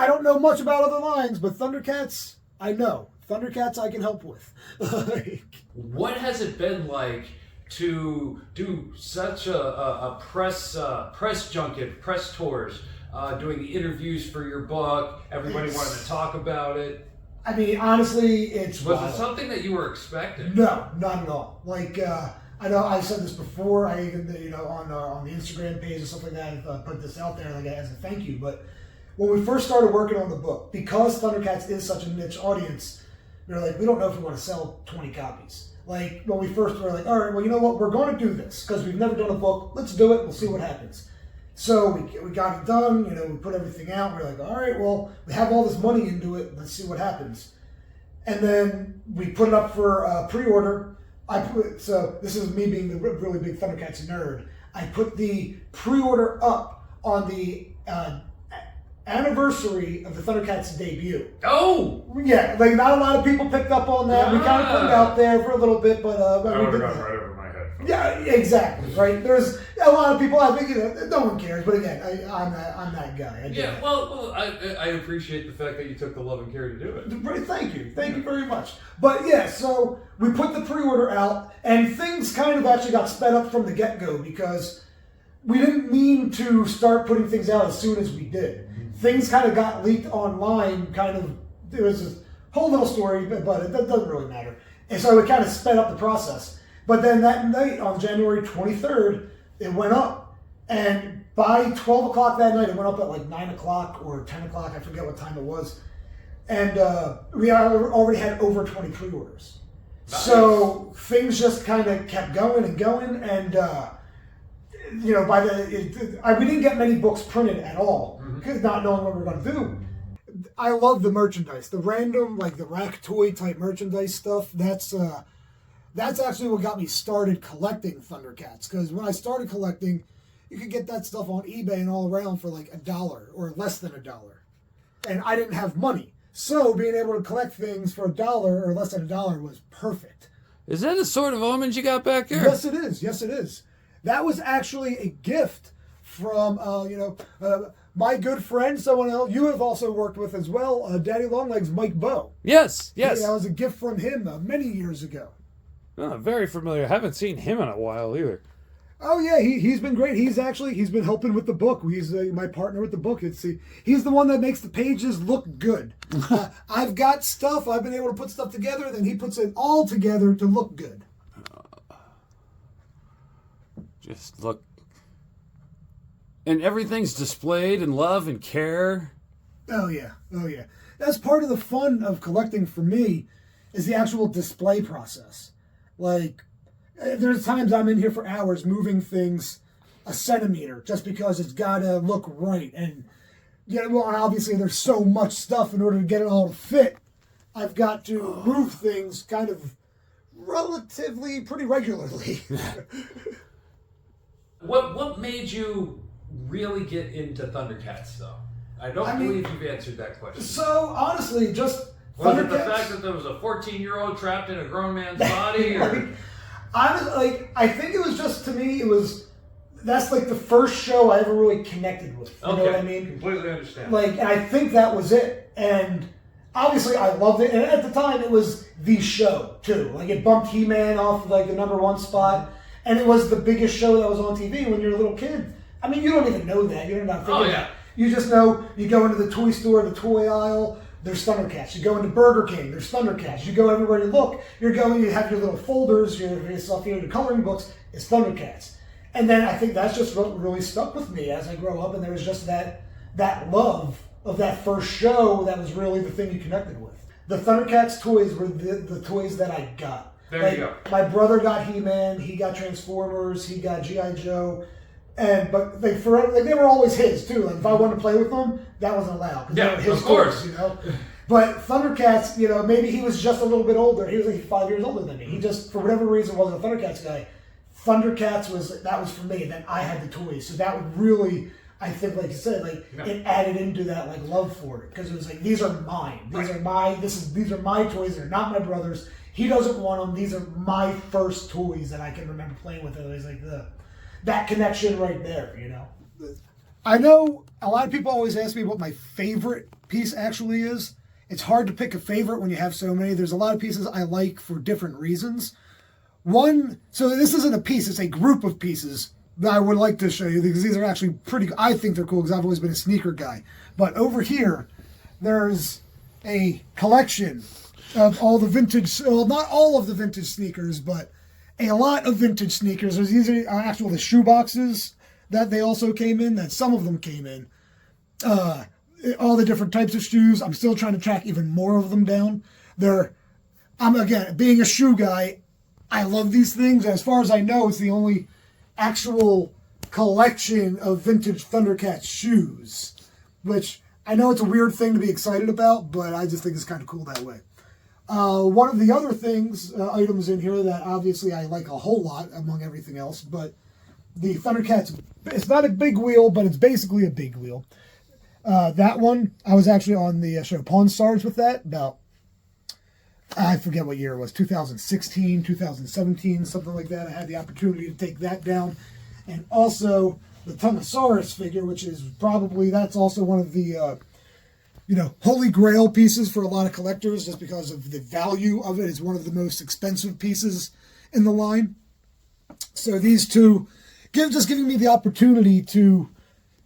Speaker 8: don't know much about other lines, but Thundercats, I know. Thundercats I can help with.
Speaker 1: What has it been like to do such a press junket, press tours, doing the interviews for your book? Everybody wanted to talk about it.
Speaker 8: I mean, honestly,
Speaker 1: Was it something that you were expecting?
Speaker 8: No, not at all. Like, I know I said this before. I even, on the Instagram page and stuff like that, I put this out there like as a thank you. But when we first started working on the book, because Thundercats is such a niche audience, we were like, we don't know if we want to sell 20 copies. Like, when we first were like, all right, well, you know what? We're going to do this because we've never done a book. Let's do it. We'll see what happens. So we got it done. We put everything out. We're like, all right, well, we have all this money into it. Let's see what happens. And then we put it up for pre-order. So this is me being the really big Thundercats nerd. I put the pre-order up on the anniversary of the Thundercats debut.
Speaker 1: Oh!
Speaker 8: Yeah, like not a lot of people picked up on that. We kind of put it out there for a little bit, but we did that.
Speaker 1: Right over my head.
Speaker 8: Yeah, exactly, right? There's a lot of people, I think, no one cares, but again, I'm that guy.
Speaker 1: Well, I appreciate the fact that you took the love and care to do it.
Speaker 8: Thank you very much. But yeah, so we put the pre-order out, and things kind of actually got sped up from the get-go, because we didn't mean to start putting things out as soon as we did. Things kind of got leaked online, there was this whole little story, but it doesn't really matter. And so it kind of sped up the process. But then that night, on January 23rd, it went up. And by 12 o'clock that night, it went up at like 9 o'clock or 10 o'clock. I forget what time it was. And we already had over 20 pre-orders. Nice. So things just kind of kept going and going. And, we didn't get many books printed at all, because not knowing what we were going to do. I love the merchandise. The random, like the rack toy type merchandise stuff, that's actually what got me started collecting Thundercats. Because when I started collecting, you could get that stuff on eBay and all around for like $1 or less than $1. And I didn't have money. So being able to collect things for $1 or less than $1 was perfect.
Speaker 9: Is that a sort of Omens you got back here?
Speaker 8: Yes, it is. Yes, it is. That was actually a gift from, my good friend, someone else you have also worked with as well, Daddy Longlegs, Mike Bowe.
Speaker 9: Yes.
Speaker 8: Yeah, that was a gift from him many years ago.
Speaker 9: Oh, very familiar. I haven't seen him in a while either.
Speaker 8: Oh yeah, he's been great. He's been helping with the book. He's my partner with the book. He's the one that makes the pages look good. I've got stuff. I've been able to put stuff together. Then he puts it all together to look good.
Speaker 9: Just look, and everything's displayed in love and care.
Speaker 8: Oh yeah. That's part of the fun of collecting for me, is the actual display process. Like, there's times I'm in here for hours moving things a centimeter just because it's got to look right. And, obviously there's so much stuff in order to get it all to fit. I've got to move things kind of relatively pretty regularly.
Speaker 1: What made you really get into Thundercats, though? I don't believe you've answered that question.
Speaker 8: So, honestly, just
Speaker 1: Was it the fact that there was a 14-year-old trapped in a grown man's body? Or?
Speaker 8: I think it was just, to me, that's like the first show I ever really connected with. You know what I mean?
Speaker 1: Completely understand.
Speaker 8: And I think that was it. And obviously I loved it. And at the time it was the show too. It bumped He-Man off the #1 spot. And it was the biggest show that was on TV when you're a little kid. I mean, you don't even know that. You're not thinking that. You just know you go into the toy store, the toy aisle, there's Thundercats. You go into Burger King, there's Thundercats. You go everywhere you look, you have your little folders, your stuff here, your coloring books, it's Thundercats. And then I think that's just what really stuck with me as I grow up, and there was just that love of that first show that was really the thing you connected with. The Thundercats toys were the toys that I got.
Speaker 1: There you go.
Speaker 8: My brother got He-Man, he got Transformers, he got G.I. Joe, but they were always his too. If I wanted to play with them, that wasn't allowed.
Speaker 1: Yeah,
Speaker 8: they were his
Speaker 1: of course.
Speaker 8: toys, But Thundercats, maybe he was just a little bit older. He was 5 years older than me. He just, for whatever reason, wasn't a Thundercats guy. Thundercats was for me, and then I had the toys. So that would really, I think, like you said, it added into that love for it, because it was these are mine. These are my toys. They're not my brother's. He doesn't want them. These are my first toys that I can remember playing with. It was that connection right there, I know a lot of people always ask me what my favorite piece actually is. It's hard to pick a favorite when you have so many. There's a lot of pieces I like for different reasons. So this isn't a piece, it's a group of pieces that I would like to show you, because these are actually I think they're cool because I've always been a sneaker guy. But over here, there's a collection of all the vintage, well, not all of the vintage sneakers, but a lot of vintage sneakers. These are actual the shoe boxes that they also came in, that some of them came in. All the different types of shoes. I'm still trying to track even more of them down. Again, being a shoe guy, I love these things. As far as I know, it's the only actual collection of vintage Thundercats shoes, which I know it's a weird thing to be excited about, but I just think it's kind of cool that way. One of the other items in here that obviously I like a whole lot among everything else, but the Thundercats, it's not a big wheel, but it's basically a big wheel. That one, I was actually on the show Pawn Stars with that, about, I forget what year it was, 2016, 2017, something like that. I had the opportunity to take that down. And also the Tongosaurus figure, which is that's also one of the, holy grail pieces for a lot of collectors, just because of the value of it. It's one of the most expensive pieces in the line. So these two, just giving me the opportunity to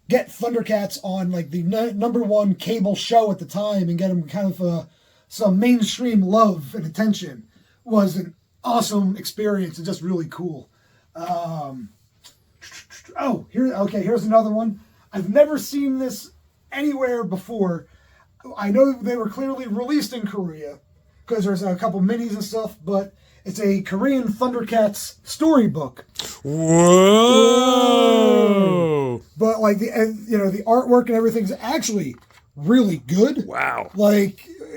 Speaker 8: get Thundercats on the #1 cable show at the time and get them kind of some mainstream love and attention was an awesome experience and just really cool. Here's another one. I've never seen this anywhere before. I know they were clearly released in Korea because there's a couple minis and stuff, but it's a Korean Thundercats storybook.
Speaker 9: Whoa!
Speaker 8: But the artwork and everything's actually really good.
Speaker 9: Wow!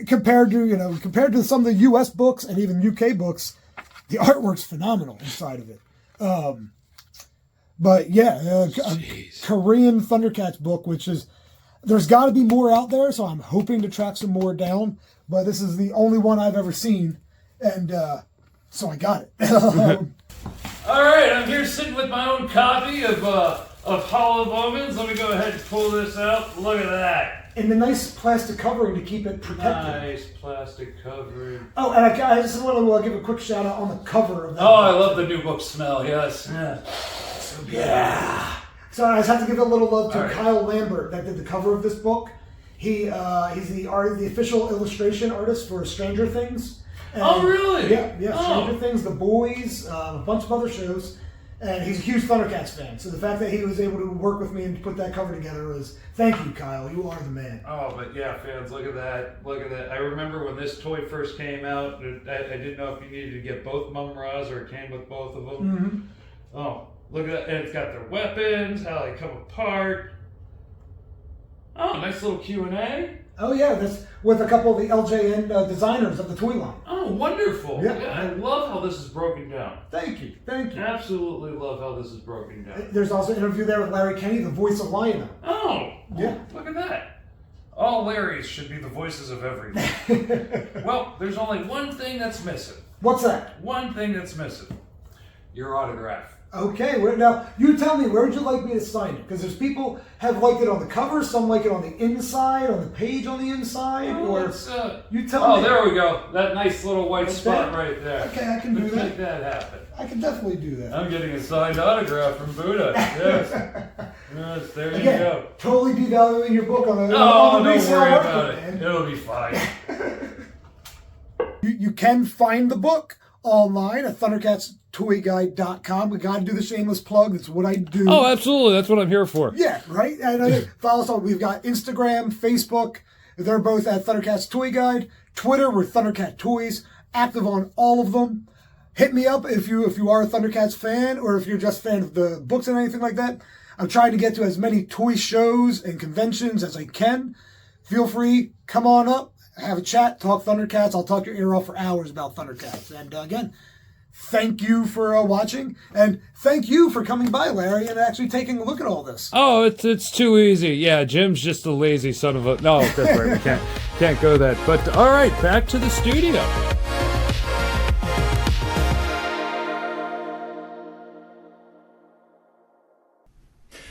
Speaker 8: Compared to some of the U.S. books and even U.K. books, the artwork's phenomenal inside of it. But yeah, a Korean Thundercats book, which is, there's got to be more out there, so I'm hoping to track some more down. But this is the only one I've ever seen, and So I got it.
Speaker 1: All right, I'm here sitting with my own copy of Hall of Omens. Let me go ahead and pull this out. Look at that.
Speaker 8: In the nice plastic covering to keep it protected.
Speaker 1: Nice plastic covering.
Speaker 8: Oh, and I just want to give a quick shout out on the cover of that.
Speaker 1: Oh, I love the new book smell. Yes. Yeah.
Speaker 8: So good. Yeah. So I just have to give a little love to Kyle Lambert that did the cover of this book. He's the official illustration artist for Stranger Things. And,
Speaker 1: oh, really?
Speaker 8: Yeah. Stranger Things, The Boys, a bunch of other shows. And he's a huge Thundercats fan. So the fact that he was able to work with me and put that cover together was, thank you, Kyle. You are the man.
Speaker 1: Oh, but yeah, fans, look at that. Look at that. I remember when this toy first came out, I didn't know if you needed to get both Mum-Ras or it came with both of them. Mm-hmm. Oh, look at that. And it's got their weapons, how they come apart. Oh, nice little Q&A.
Speaker 8: Oh, yeah, that's with a couple of the LJN designers of the toy line.
Speaker 1: Oh, wonderful.
Speaker 8: Yeah.
Speaker 1: I love how this is broken down.
Speaker 8: Thank you.
Speaker 1: Absolutely love how this is broken down.
Speaker 8: There's also an interview there with Larry Kenny, the voice of Lionel.
Speaker 1: Oh,
Speaker 8: yeah.
Speaker 1: Look at that. All Larrys should be the voices of everything. Well, there's only one thing that's missing.
Speaker 8: What's that?
Speaker 1: One thing that's missing. Your autograph.
Speaker 8: Okay, now you tell me, where would you like me to sign it? Because there's people have liked it on the cover, some like it on the inside, on the page on the inside, you tell me.
Speaker 1: Oh, there we go. That nice little white spot right there.
Speaker 8: Okay, I can do that.
Speaker 1: Make that happen.
Speaker 8: I can definitely do that.
Speaker 1: I'm getting a signed autograph from Buddha. Yes, there you go.
Speaker 8: Totally devaluing your book on the
Speaker 1: don't
Speaker 8: resale
Speaker 1: worry
Speaker 8: market,
Speaker 1: about it.
Speaker 8: man.
Speaker 1: It'll be fine.
Speaker 8: You can find the book online at ThundercatsToyGuide.com. We got to do the shameless plug. That's what I do.
Speaker 9: Oh, absolutely. That's what I'm here for.
Speaker 8: Yeah, right? And follow us on. We've got Instagram, Facebook. They're both at Thundercats Toy Guide. Twitter, we're Thundercat Toys. Active on all of them. Hit me up if you are a Thundercats fan or if you're just a fan of the books and anything like that. I'm trying to get to as many toy shows and conventions as I can. Feel free, come on up. Have a chat, talk Thundercats. I'll talk your ear off for hours about Thundercats. And again, thank you for watching, and thank you for coming by, Larry, and actually taking a look at all this.
Speaker 9: Oh, it's too easy. Yeah, Jim's just a lazy son of a... No, that's right. We can't go that. But all right, back to the studio.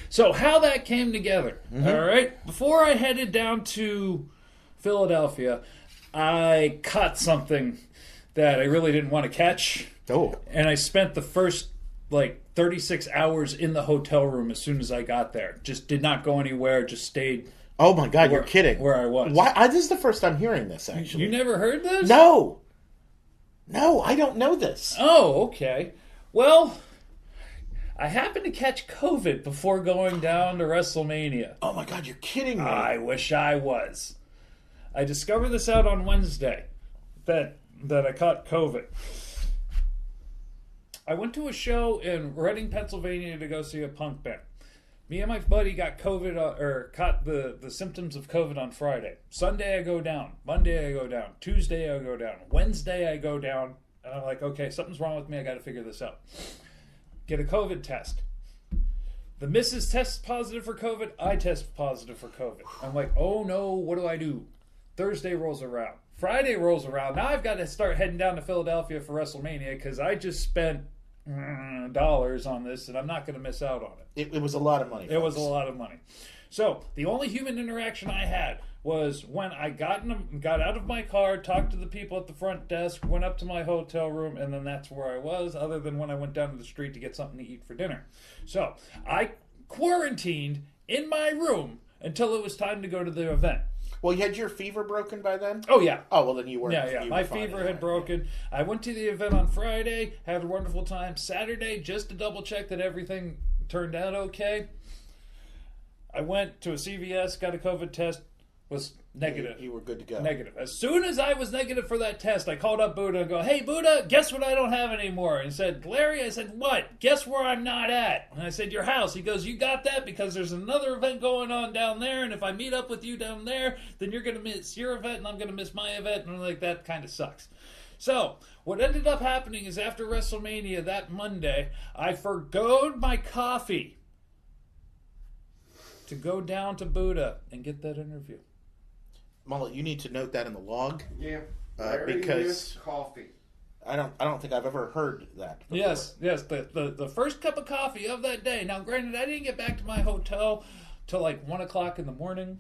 Speaker 1: So how that came together, all right? Before I headed down to Philadelphia, I caught something that I really didn't want to catch.
Speaker 2: Oh.
Speaker 1: And I spent the first, 36 hours in the hotel room as soon as I got there. Just did not go anywhere, just stayed.
Speaker 2: Oh my God, you're kidding.
Speaker 1: Where I was.
Speaker 2: Why? This is the first time hearing this, actually.
Speaker 1: You never heard this?
Speaker 2: No, I don't know this.
Speaker 1: Oh, okay. Well, I happened to catch COVID before going down to WrestleMania.
Speaker 2: Oh my God, you're kidding me.
Speaker 1: I wish I was. I discovered this out on Wednesday, that I caught COVID. I went to a show in Reading, Pennsylvania to go see a punk band. Me and my buddy got COVID, or caught the symptoms of COVID on Friday. Sunday I go down. Monday I go down. Tuesday I go down. Wednesday I go down. And I'm like, okay, something's wrong with me. I got to figure this out. Get a COVID test. The missus tests positive for COVID. I test positive for COVID. I'm like, oh no, what do I do? Thursday rolls around. Friday rolls around. Now I've got to start heading down to Philadelphia for WrestleMania because I just spent dollars on this and I'm not going to miss out on it.
Speaker 2: It was a lot of money.
Speaker 1: It was a lot of money. So the only human interaction I had was when I got out of my car, talked to the people at the front desk, went up to my hotel room, and then that's where I was, other than when I went down to the street to get something to eat for dinner. So I quarantined in my room until it was time to go to the event.
Speaker 2: Well, you had your fever broken by then?
Speaker 1: Oh, yeah.
Speaker 2: Oh, well, then you weren't.
Speaker 1: Yeah. My fever had broken. I went to the event on Friday, had a wonderful time. Saturday, just to double check that everything turned out okay, I went to a CVS, got a COVID test, was negative.
Speaker 2: You were good to go.
Speaker 1: Negative. As soon as I was negative for that test, I called up Buddha and go, hey, Buddha, guess what I don't have anymore? And he said, Larry, I said, what? Guess where I'm not at? And I said, your house. He goes, you got that? Because there's another event going on down there, and if I meet up with you down there, then you're going to miss your event, and I'm going to miss my event. And I'm like, that kind of sucks. So, what ended up happening is after WrestleMania that Monday, I forgoed my coffee to go down to Buddha and get that interview.
Speaker 2: Mullet, you need to note that in the log.
Speaker 7: Yeah.
Speaker 2: Because
Speaker 7: missed coffee.
Speaker 2: I don't think I've ever heard that before.
Speaker 1: Yes. The first cup of coffee of that day. Now, granted, I didn't get back to my hotel till like 1 o'clock in the morning.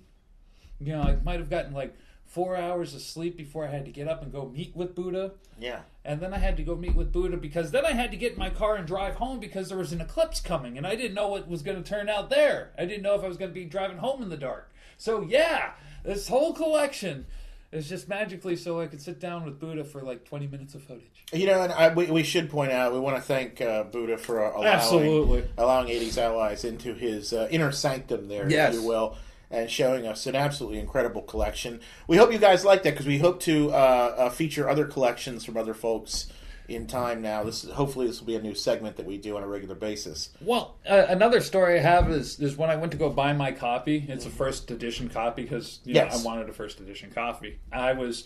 Speaker 1: You know, I might have gotten like 4 hours of sleep before I had to get up and go meet with Buddha.
Speaker 2: Yeah.
Speaker 1: And then I had to go meet with Buddha because then I had to get in my car and drive home because there was an eclipse coming and I didn't know what was going to turn out there. I didn't know if I was going to be driving home in the dark. So yeah, this whole collection is just magically so I could sit down with Buddha for like 20 minutes of footage.
Speaker 2: You know, and we should point out, we want to thank Buddha for allowing 80s Allies into his inner sanctum there, if you will, and showing us an absolutely incredible collection. We hope you guys like that, because we hope to feature other collections from other folks in time now. Hopefully this will be a new segment that we do on a regular basis.
Speaker 1: Well, another story I have is when I went to go buy my copy. It's a first edition copy because know, I wanted a first edition copy. I was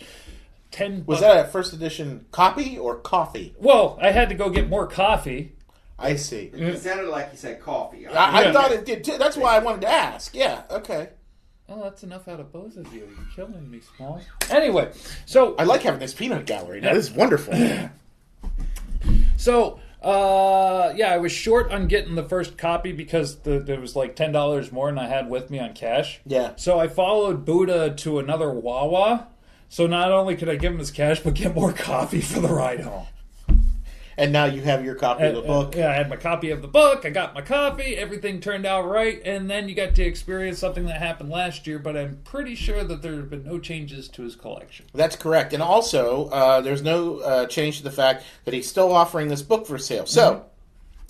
Speaker 1: $10.
Speaker 2: Was that a first edition copy or coffee?
Speaker 1: Well, I had to go get more coffee.
Speaker 2: I see.
Speaker 7: It sounded like you said coffee.
Speaker 2: I thought it did too. That's why I wanted to ask. Yeah, okay.
Speaker 1: Oh, that's enough out of both of you. You're killing me, Smalls. Anyway, so...
Speaker 2: I like having this peanut gallery now. This is wonderful.
Speaker 1: So, I was short on getting the first copy because there was like $10 more than I had with me on cash.
Speaker 2: Yeah.
Speaker 1: So I followed Buddha to another Wawa. So not only could I give him his cash, but get more coffee for the ride home.
Speaker 2: And now you have your copy of the book.
Speaker 1: Yeah, I had my copy of the book. I got my coffee. Everything turned out right. And then you got to experience something that happened last year, but I'm pretty sure that there have been no changes to his collection.
Speaker 2: That's correct. And also, there's no change to the fact that he's still offering this book for sale. So,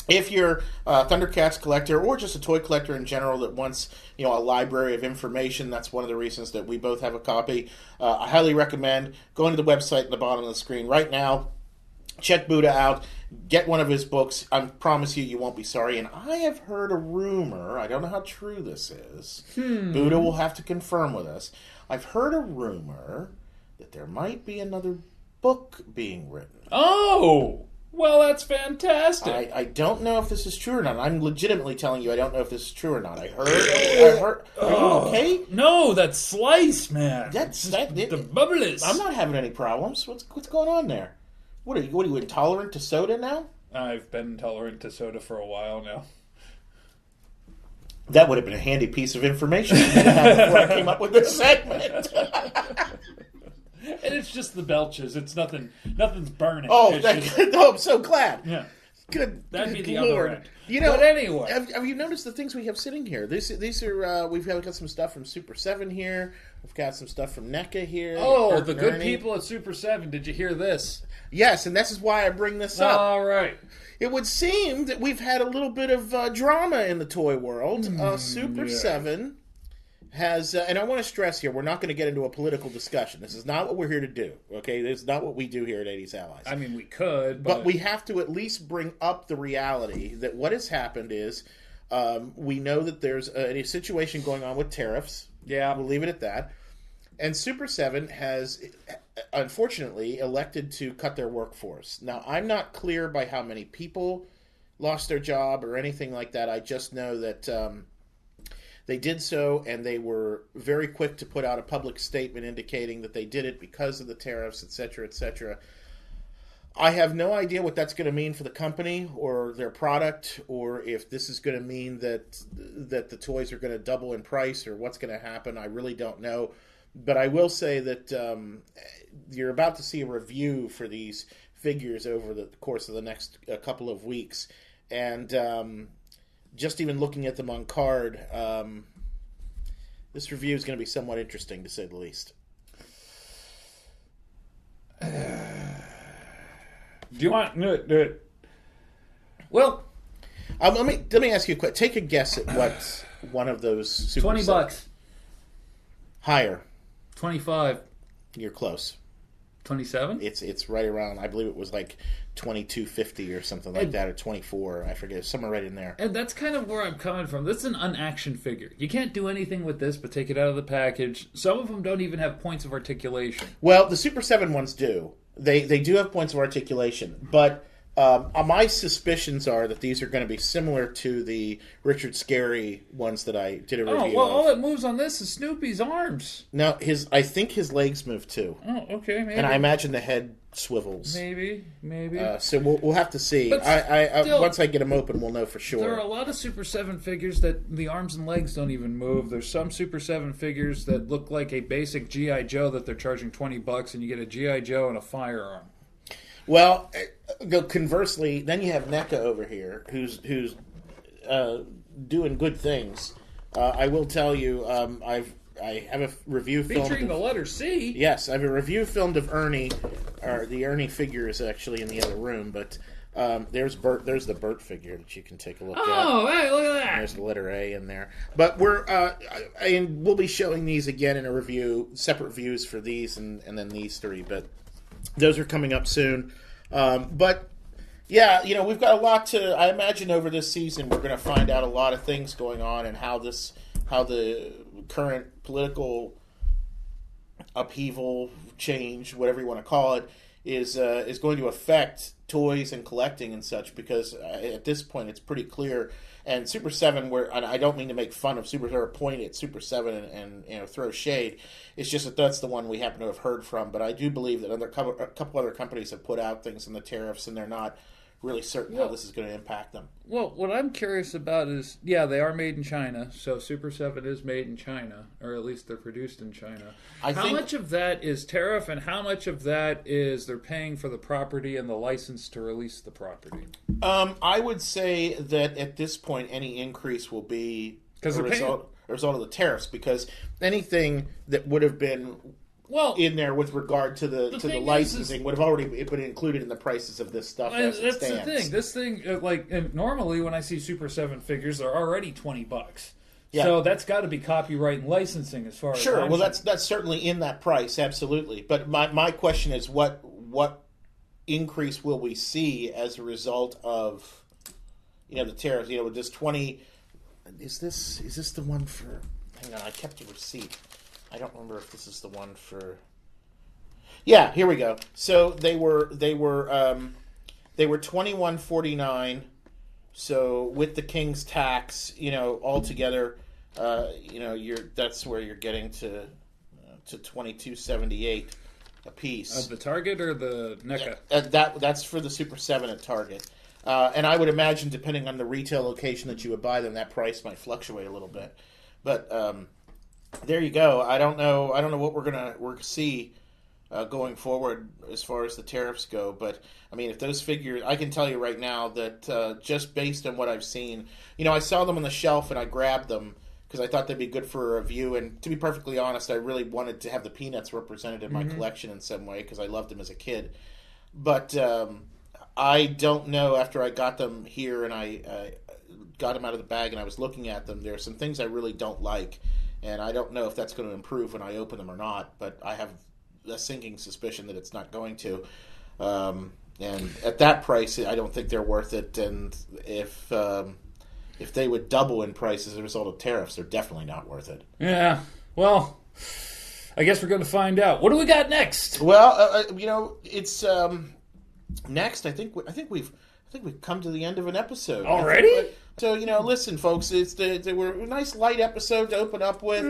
Speaker 2: if you're a Thundercats collector or just a toy collector in general that wants, a library of information, that's one of the reasons that we both have a copy. I highly recommend going to the website at the bottom of the screen right now. Check Buddha out. Get one of his books. I promise you won't be sorry. And I have heard a rumor. I don't know how true this is. Buddha will have to confirm with us. I've heard a rumor that there might be another book being written.
Speaker 1: Oh! Well, that's fantastic.
Speaker 2: I don't know if this is true or not. I'm legitimately telling you I don't know if this is true or not. I heard. Are you okay?
Speaker 1: No, that's Slice, man.
Speaker 2: The
Speaker 1: bubbles.
Speaker 2: I'm not having any problems. What's going on there? What are you intolerant to soda now?
Speaker 1: I've been intolerant to soda for a while now.
Speaker 2: That would have been a handy piece of information before I came up with this segment.
Speaker 1: And it's just the belches. It's nothing's burning.
Speaker 2: Oh, I'm so glad.
Speaker 1: Yeah.
Speaker 2: Good.
Speaker 1: That'd be the
Speaker 2: Lord.
Speaker 1: other end.
Speaker 2: But
Speaker 1: anyway,
Speaker 2: have you noticed the things we have sitting here? These are we've got some stuff from Super 7 here. We've got some stuff from NECA here.
Speaker 1: Oh, the good people at Super 7. Did you hear this?
Speaker 2: Yes, and this is why I bring this up.
Speaker 1: All right.
Speaker 2: It would seem that we've had a little bit of drama in the toy world. Super 7 has, and I want to stress here, we're not going to get into a political discussion. This is not what we're here to do, okay? This is not what we do here at 80s Allies.
Speaker 1: I mean, we could,
Speaker 2: but we have to at least bring up the reality that what has happened is we know that there's a situation going on with tariffs.
Speaker 1: Yeah.
Speaker 2: We'll leave it at that. And Super 7 has, unfortunately, elected to cut their workforce. Now, I'm not clear by how many people lost their job or anything like that. I just know that they did so, and they were very quick to put out a public statement indicating that they did it because of the tariffs, etc., etc. I have no idea what that's going to mean for the company or their product, or if this is going to mean that the toys are going to double in price or what's going to happen. I really don't know. But I will say that you're about to see a review for these figures over the course of the next couple of weeks. And just even looking at them on card, this review is going to be somewhat interesting, to say the least.
Speaker 1: Do you want to do it? Well,
Speaker 2: let me ask you a question. Take a guess at what one of those Super
Speaker 1: $20.
Speaker 2: Higher.
Speaker 1: 25.
Speaker 2: You're close.
Speaker 1: 27?
Speaker 2: It's right around, I believe it was like $22.50 or something like that, or 24. I forget, somewhere right in there.
Speaker 1: And that's kind of where I'm coming from. This is an unaction figure. You can't do anything with this but take it out of the package. Some of them don't even have points of articulation.
Speaker 2: Well, the Super 7 ones do. They do have points of articulation, but My suspicions are that these are going to be similar to the Richard Scarry ones that I did a review
Speaker 1: well,
Speaker 2: of.
Speaker 1: all that moves on this is Snoopy's arms.
Speaker 2: No, I think his legs move too.
Speaker 1: Oh, okay, maybe.
Speaker 2: And I imagine the head swivels.
Speaker 1: Maybe.
Speaker 2: So we'll have to see.
Speaker 1: But still,
Speaker 2: once I get them open, we'll know for sure.
Speaker 1: There are a lot of Super 7 figures that the arms and legs don't even move. There's some Super 7 figures that look like a basic G.I. Joe that they're charging $20, and you get a G.I. Joe and a firearm.
Speaker 2: Well, conversely, then you have NECA over here, who's doing good things. I will tell you, I have a review filmed
Speaker 1: featuring the letter C.
Speaker 2: Yes, I have a review filmed of Ernie. Or the Ernie figure is actually in the other room, but there's Bert. There's the Bert figure that you can take a look at.
Speaker 1: Oh, hey, look at that!
Speaker 2: And there's the letter A in there. But and we'll be showing these again in a review, separate views for these and then these three. But those are coming up soon. But yeah, we've got a lot to. I imagine over this season we're going to find out a lot of things going on and how the current political upheaval, change, whatever you want to call it, is going to affect toys and collecting and such. Because at this point it's pretty clear. And Super 7, and I don't mean to make fun of Super 7 or point at Super 7 and throw shade. It's just that that's the one we happen to have heard from. But I do believe that a couple other companies have put out things in the tariffs, and they're not really certain how this is going to impact them.
Speaker 1: Well, what I'm curious about is, yeah, they are made in China, so Super 7 is made in China, or at least they're produced in China. How much of that is tariff, and how much of that is they're paying for the property and the license to release the property?
Speaker 2: I would say that at this point, any increase will be a result of the tariffs, because anything that would have been in there with regard to the licensing would have already been included in the prices of this stuff. That's
Speaker 1: the thing. This thing, and normally when I see Super 7 figures, they're already $20. Yeah. So that's got to be copyright and licensing as far as
Speaker 2: sure. Well, that's certainly in that price, absolutely. But my question is, what increase will we see as a result of the tariffs? With this 20, is this the one for? Hang on, I kept a receipt. I don't remember if this is the one for. Yeah, here we go. So they were $21.49. So with the king's tax, altogether, that's where you're getting to $22.78 a piece.
Speaker 1: Of the Target or the NECA?
Speaker 2: That's for the Super 7 at Target. And I would imagine, depending on the retail location that you would buy them, that price might fluctuate a little bit. But there you go. I don't know what we're gonna see going forward as far as the tariffs go. But I mean, if those figures, I can tell you right now that just based on what I've seen, I saw them on the shelf and I grabbed them because I thought they'd be good for a review. And to be perfectly honest, I really wanted to have the Peanuts represented in my collection in some way because I loved them as a kid. But I don't know. After I got them here and I got them out of the bag and I was looking at them, there are some things I really don't like. And I don't know if that's going to improve when I open them or not, but I have a sinking suspicion that it's not going to. And at that price, I don't think they're worth it. And if they would double in price as a result of tariffs, they're definitely not worth it.
Speaker 1: Yeah. Well, I guess we're going to find out. What do we got next?
Speaker 2: Well, it's next. I think we've come to the end of an episode
Speaker 1: already.
Speaker 2: So, listen, folks, we're a nice light episode to open up with.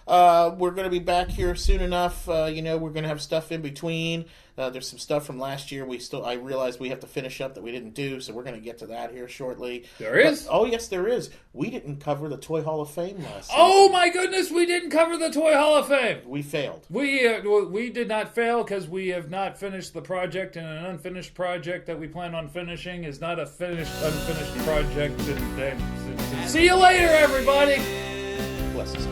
Speaker 2: We're going to be back here soon enough. We're going to have stuff in between. There's some stuff from last year I realized we have to finish up that we didn't do, so we're going to get to that here shortly.
Speaker 1: There is?
Speaker 2: Oh, yes, there is. We didn't cover the Toy Hall of Fame last season.
Speaker 1: Oh, my goodness, we didn't cover the Toy Hall of Fame.
Speaker 2: We failed.
Speaker 1: We did not fail because we have not finished the project, and an unfinished project that we plan on finishing is not a unfinished project. See you later, everybody.
Speaker 2: Bless us.